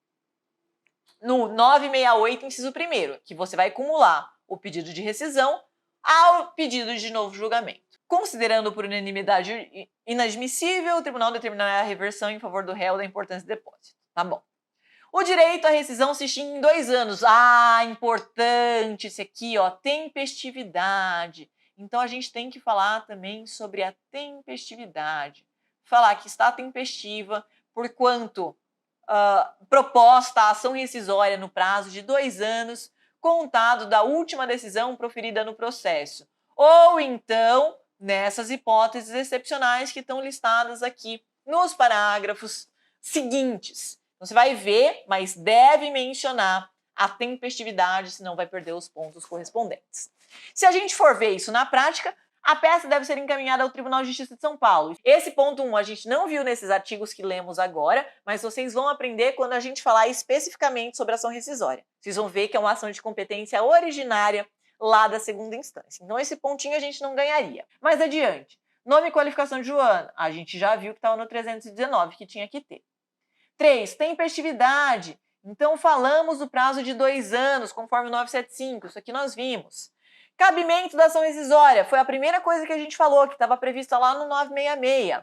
no 968, inciso 1º, que você vai acumular o pedido de rescisão ao pedido de novo julgamento. Considerando por unanimidade inadmissível, o tribunal determinará a reversão em favor do réu da importância do depósito. Tá bom. O direito à rescisão se extingue em 2 anos. Importante esse aqui, tempestividade. Então, a gente tem que falar também sobre a tempestividade. Falar que está tempestiva, porquanto proposta a ação rescisória no prazo de 2 anos, contado da última decisão proferida no processo. Ou então, nessas hipóteses excepcionais que estão listadas aqui nos parágrafos seguintes. Então, você vai ver, mas deve mencionar a tempestividade, senão vai perder os pontos correspondentes. Se a gente for ver isso na prática, a peça deve ser encaminhada ao Tribunal de Justiça de São Paulo. Esse ponto 1 a gente não viu nesses artigos que lemos agora, mas vocês vão aprender quando a gente falar especificamente sobre a ação rescisória. Vocês vão ver que é uma ação de competência originária lá da 2ª instância. Então, esse pontinho a gente não ganharia. Mais adiante, nome e qualificação de Joana. A gente já viu que estava no 319, que tinha que ter. 3. Tempestividade. Então, falamos do prazo de 2 anos, conforme o 975. Isso aqui nós vimos. Cabimento da ação rescisória, foi a primeira coisa que a gente falou, que estava prevista lá no 966.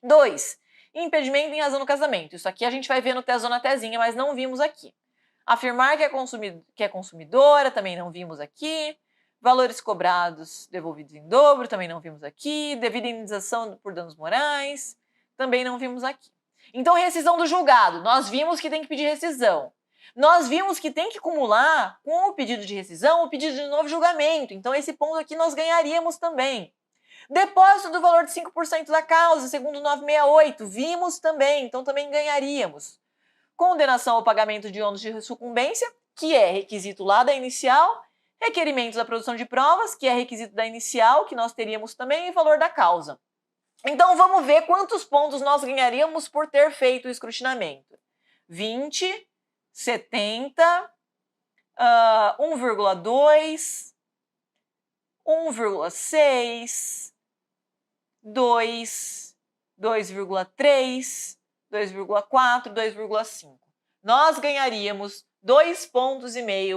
2. Impedimento em razão do casamento. Isso aqui a gente vai ver no teso na tesinha, mas não vimos aqui. Afirmar que é consumidora, também não vimos aqui. Valores cobrados devolvidos em dobro, também não vimos aqui. Devida indenização por danos morais, também não vimos aqui. Então, rescisão do julgado. Nós vimos que tem que pedir rescisão. Nós vimos que tem que acumular com o pedido de rescisão o pedido de novo julgamento. Então, esse ponto aqui nós ganharíamos também. Depósito do valor de 5% da causa, segundo 968, vimos também, então também ganharíamos. Condenação ao pagamento de ônus de sucumbência, que é requisito lá da inicial. Requerimentos da produção de provas, que é requisito da inicial, que nós teríamos também, e valor da causa. Então, vamos ver quantos pontos nós ganharíamos por ter feito o escrutinamento. 20, 70, 1,2, 1,6, 2, 2,3, 2,4, 2,5. Nós ganharíamos 2,5 pontos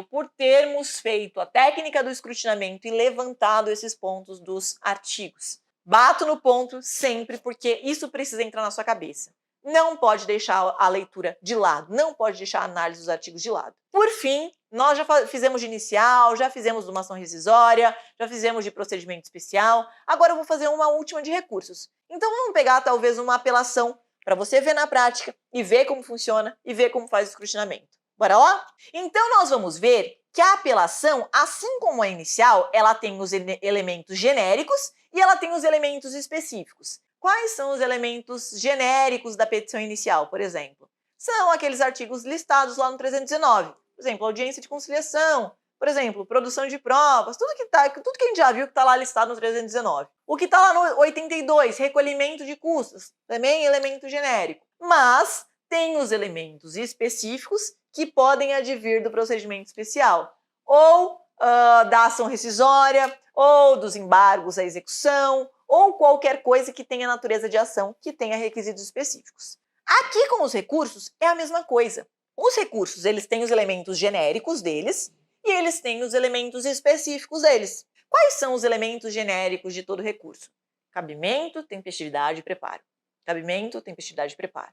por termos feito a técnica do escrutinamento e levantado esses pontos dos artigos. Bato no ponto sempre, porque isso precisa entrar na sua cabeça. Não pode deixar a leitura de lado, não pode deixar a análise dos artigos de lado. Por fim, nós já fizemos de inicial, já fizemos de uma ação rescisória, já fizemos de procedimento especial, agora eu vou fazer uma última de recursos. Então vamos pegar talvez uma apelação para você ver na prática e ver como funciona e ver como faz o escrutinamento. Bora lá? Então nós vamos ver que a apelação, assim como a inicial, ela tem os elementos genéricos e ela tem os elementos específicos. Quais são os elementos genéricos da petição inicial, por exemplo? São aqueles artigos listados lá no 319. Por exemplo, audiência de conciliação, por exemplo, produção de provas, tudo que a gente já viu que está lá listado no 319. O que está lá no 82, recolhimento de custas, também elemento genérico. Mas tem os elementos específicos que podem advir do procedimento especial, ou da ação rescisória, ou dos embargos à execução, ou qualquer coisa que tenha natureza de ação que tenha requisitos específicos. Aqui com os recursos é a mesma coisa. Os recursos, eles têm os elementos genéricos deles e eles têm os elementos específicos deles. Quais são os elementos genéricos de todo recurso? Cabimento, tempestividade e preparo. Cabimento, tempestividade e preparo.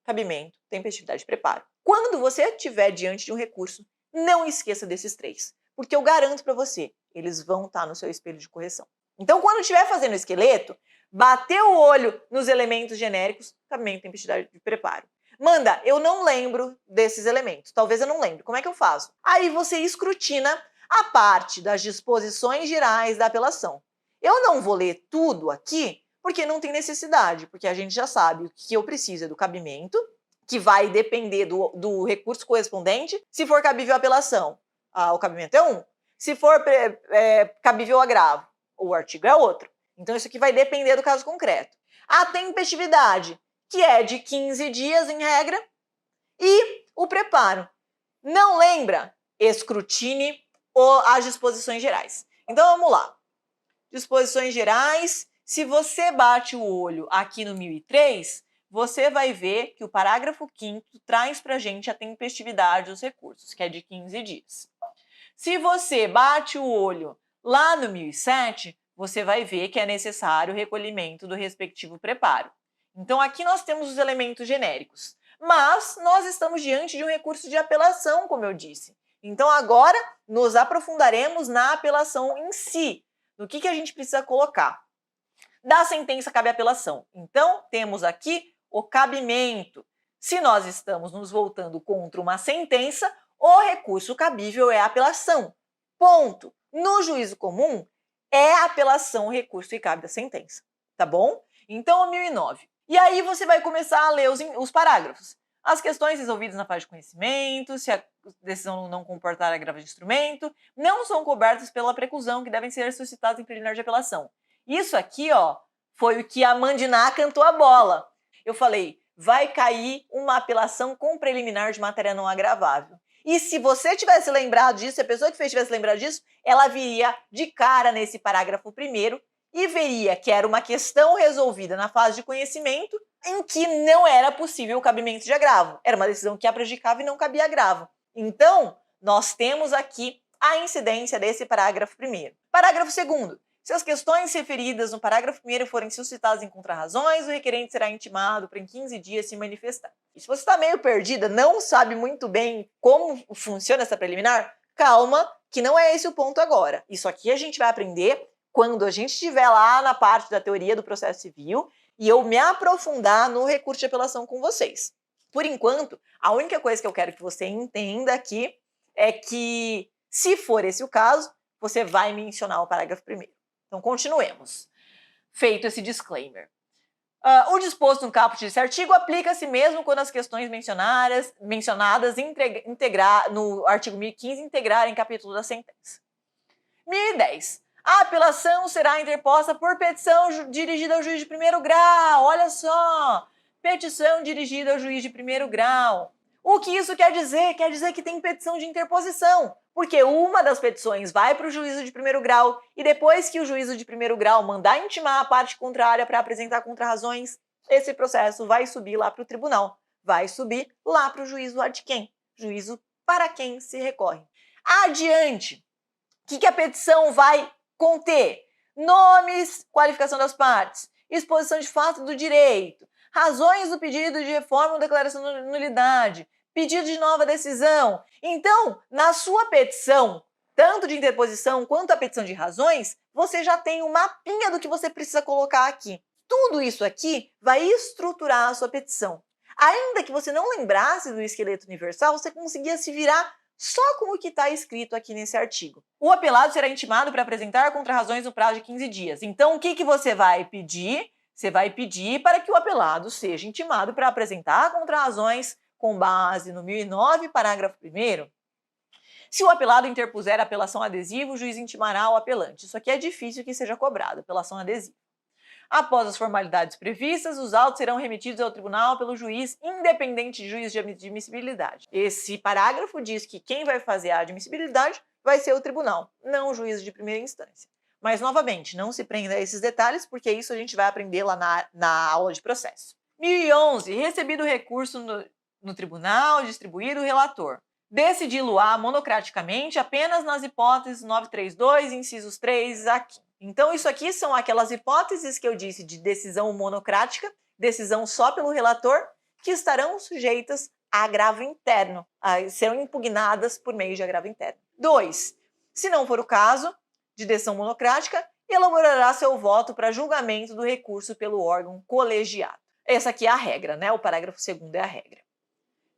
Cabimento, tempestividade e preparo. Quando você estiver diante de um recurso, não esqueça desses três, porque eu garanto para você, eles vão estar no seu espelho de correção. Então, quando estiver fazendo o esqueleto, bateu o olho nos elementos genéricos, cabimento, tempestividade e preparo. Manda, eu não lembro desses elementos, talvez eu não lembre, como é que eu faço? Aí você escrutina a parte das disposições gerais da apelação. Eu não vou ler tudo aqui, porque não tem necessidade, porque a gente já sabe o que eu preciso é do cabimento, que vai depender do recurso correspondente. Se for cabível a apelação, o cabimento é 1. Se for cabível agravo, o artigo é outro. Então, isso aqui vai depender do caso concreto. A tempestividade, que é de 15 dias em regra, e o preparo. Não lembra? Escrutine as disposições gerais. Então, vamos lá. Disposições gerais, se você bate o olho aqui no 1003, você vai ver que o parágrafo 5º traz para a gente a tempestividade dos recursos, que é de 15 dias. Se você bate o olho lá no 1007, você vai ver que é necessário o recolhimento do respectivo preparo. Então, aqui nós temos os elementos genéricos, mas nós estamos diante de um recurso de apelação, como eu disse. Então, agora, nos aprofundaremos na apelação em si. Do que a gente precisa colocar? Da sentença cabe apelação. Então, temos aqui o cabimento. Se nós estamos nos voltando contra uma sentença, o recurso cabível é a apelação. Ponto. No juízo comum, é a apelação o recurso que cabe da sentença. Tá bom? Então, o 1009. E aí você vai começar a ler os parágrafos. As questões resolvidas na fase de conhecimento, se a decisão não comportar agravo de instrumento, não são cobertas pela preclusão, que devem ser suscitadas em preliminar de apelação. Isso aqui, ó, foi o que a Mandiná cantou a bola. Eu falei, vai cair uma apelação com preliminar de matéria não agravável. E se você tivesse lembrado disso, se a pessoa que fez tivesse lembrado disso, ela viria de cara nesse parágrafo primeiro e veria que era uma questão resolvida na fase de conhecimento em que não era possível o cabimento de agravo. Era uma decisão que a prejudicava e não cabia agravo. Então, nós temos aqui a incidência desse parágrafo 1º. Parágrafo 2º. Se as questões referidas no parágrafo 1º forem suscitadas em contrarrazões, o requerente será intimado para em 15 dias se manifestar. E se você está meio perdida, não sabe muito bem como funciona essa preliminar, calma, que não é esse o ponto agora. Isso aqui a gente vai aprender quando a gente estiver lá na parte da teoria do processo civil e eu me aprofundar no recurso de apelação com vocês. Por enquanto, a única coisa que eu quero que você entenda aqui é que, se for esse o caso, você vai mencionar o parágrafo 1º. Então, continuemos. Feito esse disclaimer. O disposto no caput desse artigo aplica-se mesmo quando as questões mencionadas no artigo 1015 integrarem capítulo da sentença. 1010. A apelação será interposta por petição dirigida ao juiz de primeiro grau. Olha só! Petição dirigida ao juiz de primeiro grau. O que isso quer dizer? Quer dizer que tem petição de interposição, porque uma das petições vai para o juízo de primeiro grau e depois que o juízo de primeiro grau mandar intimar a parte contrária para apresentar contrarrazões, esse processo vai subir lá para o tribunal, vai subir lá para o juízo ad quem, juízo para quem se recorre. Adiante, o que a petição vai conter? Nomes, qualificação das partes, exposição de fato do direito, razões do pedido de reforma ou declaração de nulidade, pedido de nova decisão. Então, na sua petição, tanto de interposição quanto a petição de razões, você já tem um mapinha do que você precisa colocar aqui. Tudo isso aqui vai estruturar a sua petição. Ainda que você não lembrasse do esqueleto universal, você conseguia se virar só com o que está escrito aqui nesse artigo. O apelado será intimado para apresentar contrarrazões no prazo de 15 dias. Então, o que você vai pedir? Você vai pedir para que o apelado seja intimado para apresentar contrarrazões com base no 1009, parágrafo 1º. Se o apelado interpuser apelação adesiva, o juiz intimará o apelante. Isso aqui é difícil que seja cobrado, apelação adesiva. Após as formalidades previstas, os autos serão remetidos ao tribunal pelo juiz, independente de juiz de admissibilidade. Esse parágrafo diz que quem vai fazer a admissibilidade vai ser o tribunal, não o juiz de primeira instância. Mas, novamente, não se prenda a esses detalhes, porque isso a gente vai aprender lá na aula de processo. 1011. Recebido o recurso no tribunal, distribuído o relator. Decidi-lo-á monocraticamente apenas nas hipóteses 932, incisos 3 a 15. Então, isso aqui são aquelas hipóteses que eu disse de decisão monocrática, decisão só pelo relator, que estarão sujeitas a agravo interno, serão impugnadas por meio de agravo interno. 2. Se não for o caso de decisão monocrática, elaborará seu voto para julgamento do recurso pelo órgão colegiado. Essa aqui é a regra, né? O parágrafo 2º é a regra.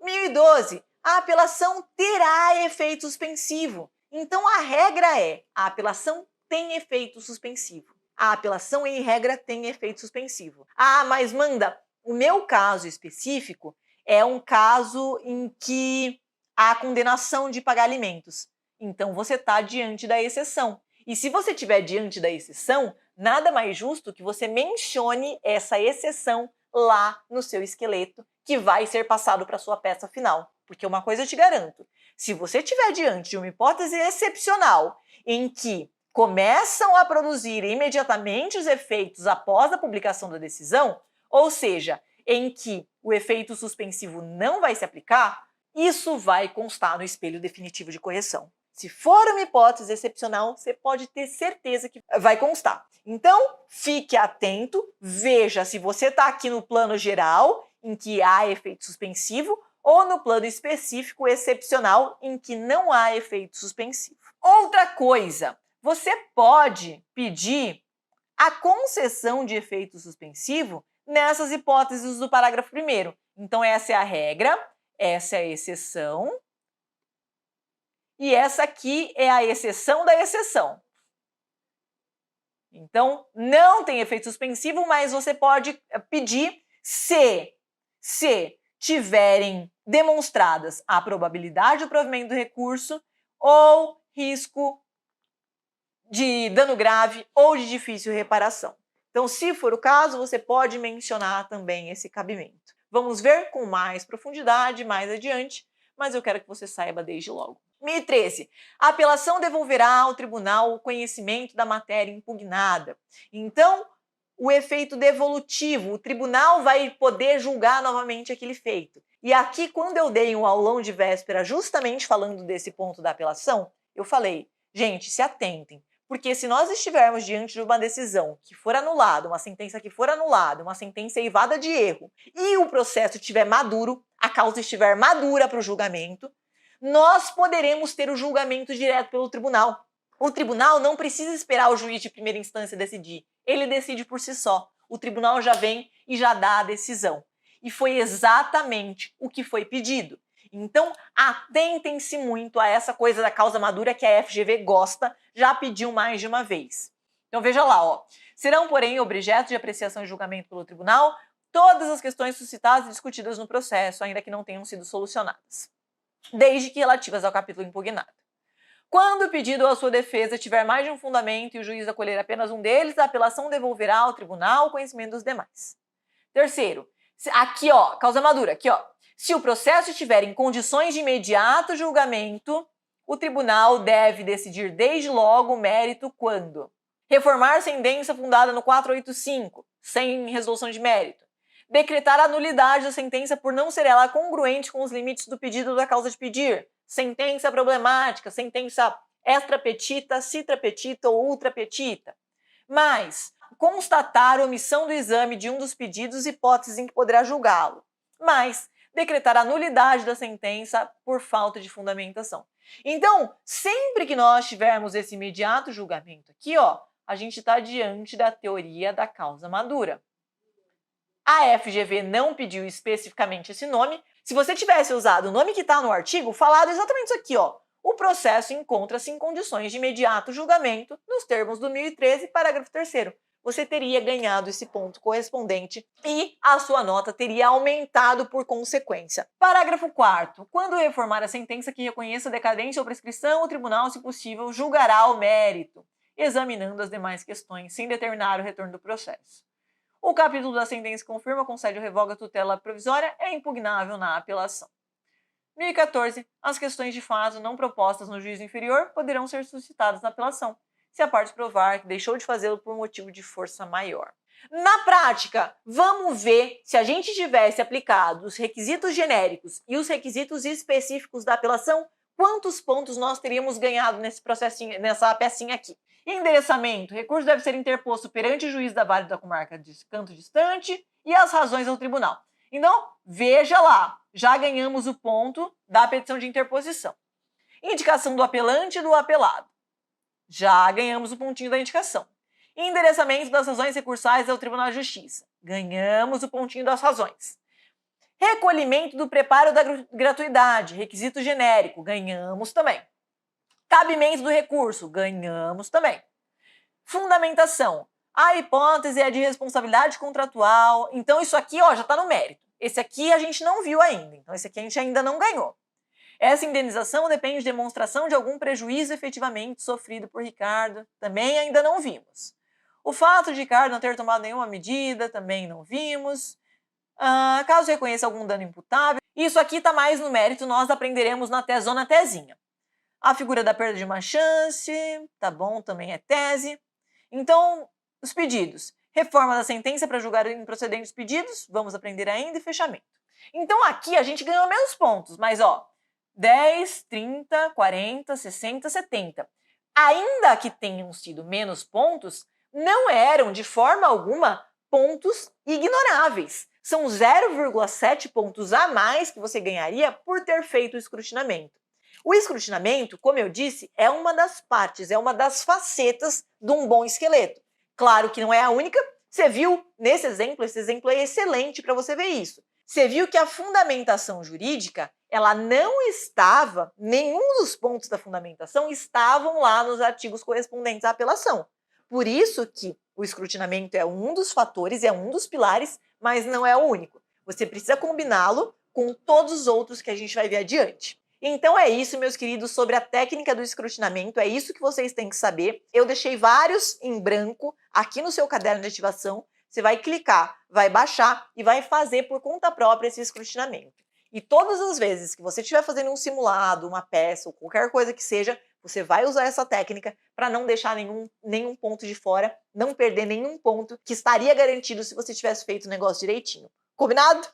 1012. A apelação terá efeito suspensivo. Então, a regra é: a apelação tem efeito suspensivo. A apelação, em regra, tem efeito suspensivo. Ah, mas Manda, o meu caso específico é um caso em que há condenação de pagar alimentos. Então, você está diante da exceção. E se você estiver diante da exceção, nada mais justo que você mencione essa exceção lá no seu esqueleto, que vai ser passado para a sua peça final. Porque uma coisa eu te garanto, se você estiver diante de uma hipótese excepcional em que começam a produzir imediatamente os efeitos após a publicação da decisão, ou seja, em que o efeito suspensivo não vai se aplicar, isso vai constar no espelho definitivo de correção. Se for uma hipótese excepcional, você pode ter certeza que vai constar. Então, fique atento, veja se você está aqui no plano geral, em que há efeito suspensivo, ou no plano específico excepcional, em que não há efeito suspensivo. Outra coisa, você pode pedir a concessão de efeito suspensivo nessas hipóteses do parágrafo 1º. Então, essa é a regra, essa é a exceção, e essa aqui é a exceção da exceção. Então, não tem efeito suspensivo, mas você pode pedir se tiverem demonstradas a probabilidade do provimento do recurso ou risco de dano grave ou de difícil reparação. Então, se for o caso, você pode mencionar também esse cabimento. Vamos ver com mais profundidade mais adiante, mas eu quero que você saiba desde logo. 1013. A apelação devolverá ao tribunal o conhecimento da matéria impugnada. Então, o efeito devolutivo, o tribunal vai poder julgar novamente aquele feito. E aqui, quando eu dei um aulão de véspera justamente falando desse ponto da apelação, Eu falei, gente, se atentem, porque se nós estivermos diante de uma decisão que for anulada, uma sentença que for anulada, uma sentença eivada de erro, e o processo estiver maduro, a causa estiver madura para o julgamento, nós poderemos ter o julgamento direto pelo tribunal. O tribunal não precisa esperar o juiz de primeira instância decidir, ele decide por si só. O tribunal já vem e já dá a decisão. E foi exatamente o que foi pedido. Então, atentem-se muito a essa coisa da causa madura que a FGV gosta, já pediu mais de uma vez. Então, veja lá, ó. Serão, porém, objeto de apreciação e julgamento pelo tribunal todas as questões suscitadas e discutidas no processo, ainda que não tenham sido solucionadas, desde que relativas ao capítulo impugnado. Quando o pedido ou a sua defesa tiver mais de um fundamento e o juiz acolher apenas um deles, a apelação devolverá ao tribunal o conhecimento dos demais. Terceiro, aqui ó, causa madura, aqui ó. Se o processo estiver em condições de imediato julgamento, o tribunal deve decidir desde logo o mérito quando reformar sentença fundada no 485, sem resolução de mérito, decretar a nulidade da sentença por não ser ela congruente com os limites do pedido ou da causa de pedir, sentença problemática, sentença extra petita, citra petita ou ultra petita, mais constatar a omissão do exame de um dos pedidos e hipóteses em que poderá julgá-lo, mais decretar a nulidade da sentença por falta de fundamentação. Então, sempre que nós tivermos esse imediato julgamento aqui, ó, a gente está diante da teoria da causa madura. A FGV não pediu especificamente esse nome. Se você tivesse usado o nome que está no artigo, falado exatamente isso aqui, ó. O processo encontra-se em condições de imediato julgamento, nos termos do 1013, parágrafo 3º. Você teria ganhado esse ponto correspondente e a sua nota teria aumentado por consequência. Parágrafo 4º. Quando reformar a sentença que reconheça decadência ou prescrição, o tribunal, se possível, julgará o mérito, examinando as demais questões, sem determinar o retorno do processo. O capítulo da sentença confirma, concede ou revoga a tutela provisória, é impugnável na apelação. 1014. As questões de fato não propostas no juízo inferior poderão ser suscitadas na apelação, se a parte provar que deixou de fazê-lo por motivo de força maior. Na prática, vamos ver se a gente tivesse aplicado os requisitos genéricos e os requisitos específicos da apelação, quantos pontos nós teríamos ganhado nesse processinho, nessa pecinha aqui. Endereçamento. Recurso deve ser interposto perante o juiz da vara da comarca de canto distante e as razões ao tribunal. Então, veja lá, já ganhamos o ponto da petição de interposição. Indicação do apelante e do apelado. Já ganhamos o pontinho da indicação. Endereçamento das razões recursais ao Tribunal de Justiça. Ganhamos o pontinho das razões. Recolhimento do preparo da gratuidade, requisito genérico. Ganhamos também. Cabimento do recurso. Ganhamos também. Fundamentação. A hipótese é de responsabilidade contratual. Então, isso aqui ó, já está no mérito. Esse aqui a gente não viu ainda. Então, esse aqui a gente ainda não ganhou. Essa indenização depende de demonstração de algum prejuízo efetivamente sofrido por Ricardo. Também ainda não vimos. O fato de Ricardo não ter tomado nenhuma medida, também não vimos. Caso reconheça algum dano imputável. Isso aqui está mais no mérito, nós aprenderemos na tezona tezinha. A figura da perda de uma chance, tá bom, também é tese. Então, os pedidos. Reforma da sentença para julgar improcedentes pedidos, vamos aprender ainda, e fechamento. Então aqui a gente ganhou menos pontos, mas ó, 10, 30, 40, 60, 70. Ainda que tenham sido menos pontos, não eram de forma alguma pontos ignoráveis. São 0,7 pontos a mais que você ganharia por ter feito o escrutinamento. O escrutinamento, como eu disse, é uma das partes, é uma das facetas de um bom esqueleto. Claro que não é a única. Você viu nesse exemplo, esse exemplo é excelente para você ver isso. Você viu que a fundamentação jurídica, ela não estava, nenhum dos pontos da fundamentação estavam lá nos artigos correspondentes à apelação. Por isso que o escrutinamento é um dos fatores, é um dos pilares, mas não é o único. Você precisa combiná-lo com todos os outros que a gente vai ver adiante. Então é isso, meus queridos, sobre a técnica do escrutinamento, é isso que vocês têm que saber. Eu deixei vários em branco aqui no seu caderno de ativação. Você vai clicar, vai baixar e vai fazer por conta própria esse escrutinamento. E todas as vezes que você estiver fazendo um simulado, uma peça ou qualquer coisa que seja, você vai usar essa técnica para não deixar nenhum ponto de fora, não perder nenhum ponto que estaria garantido se você tivesse feito o negócio direitinho. Combinado?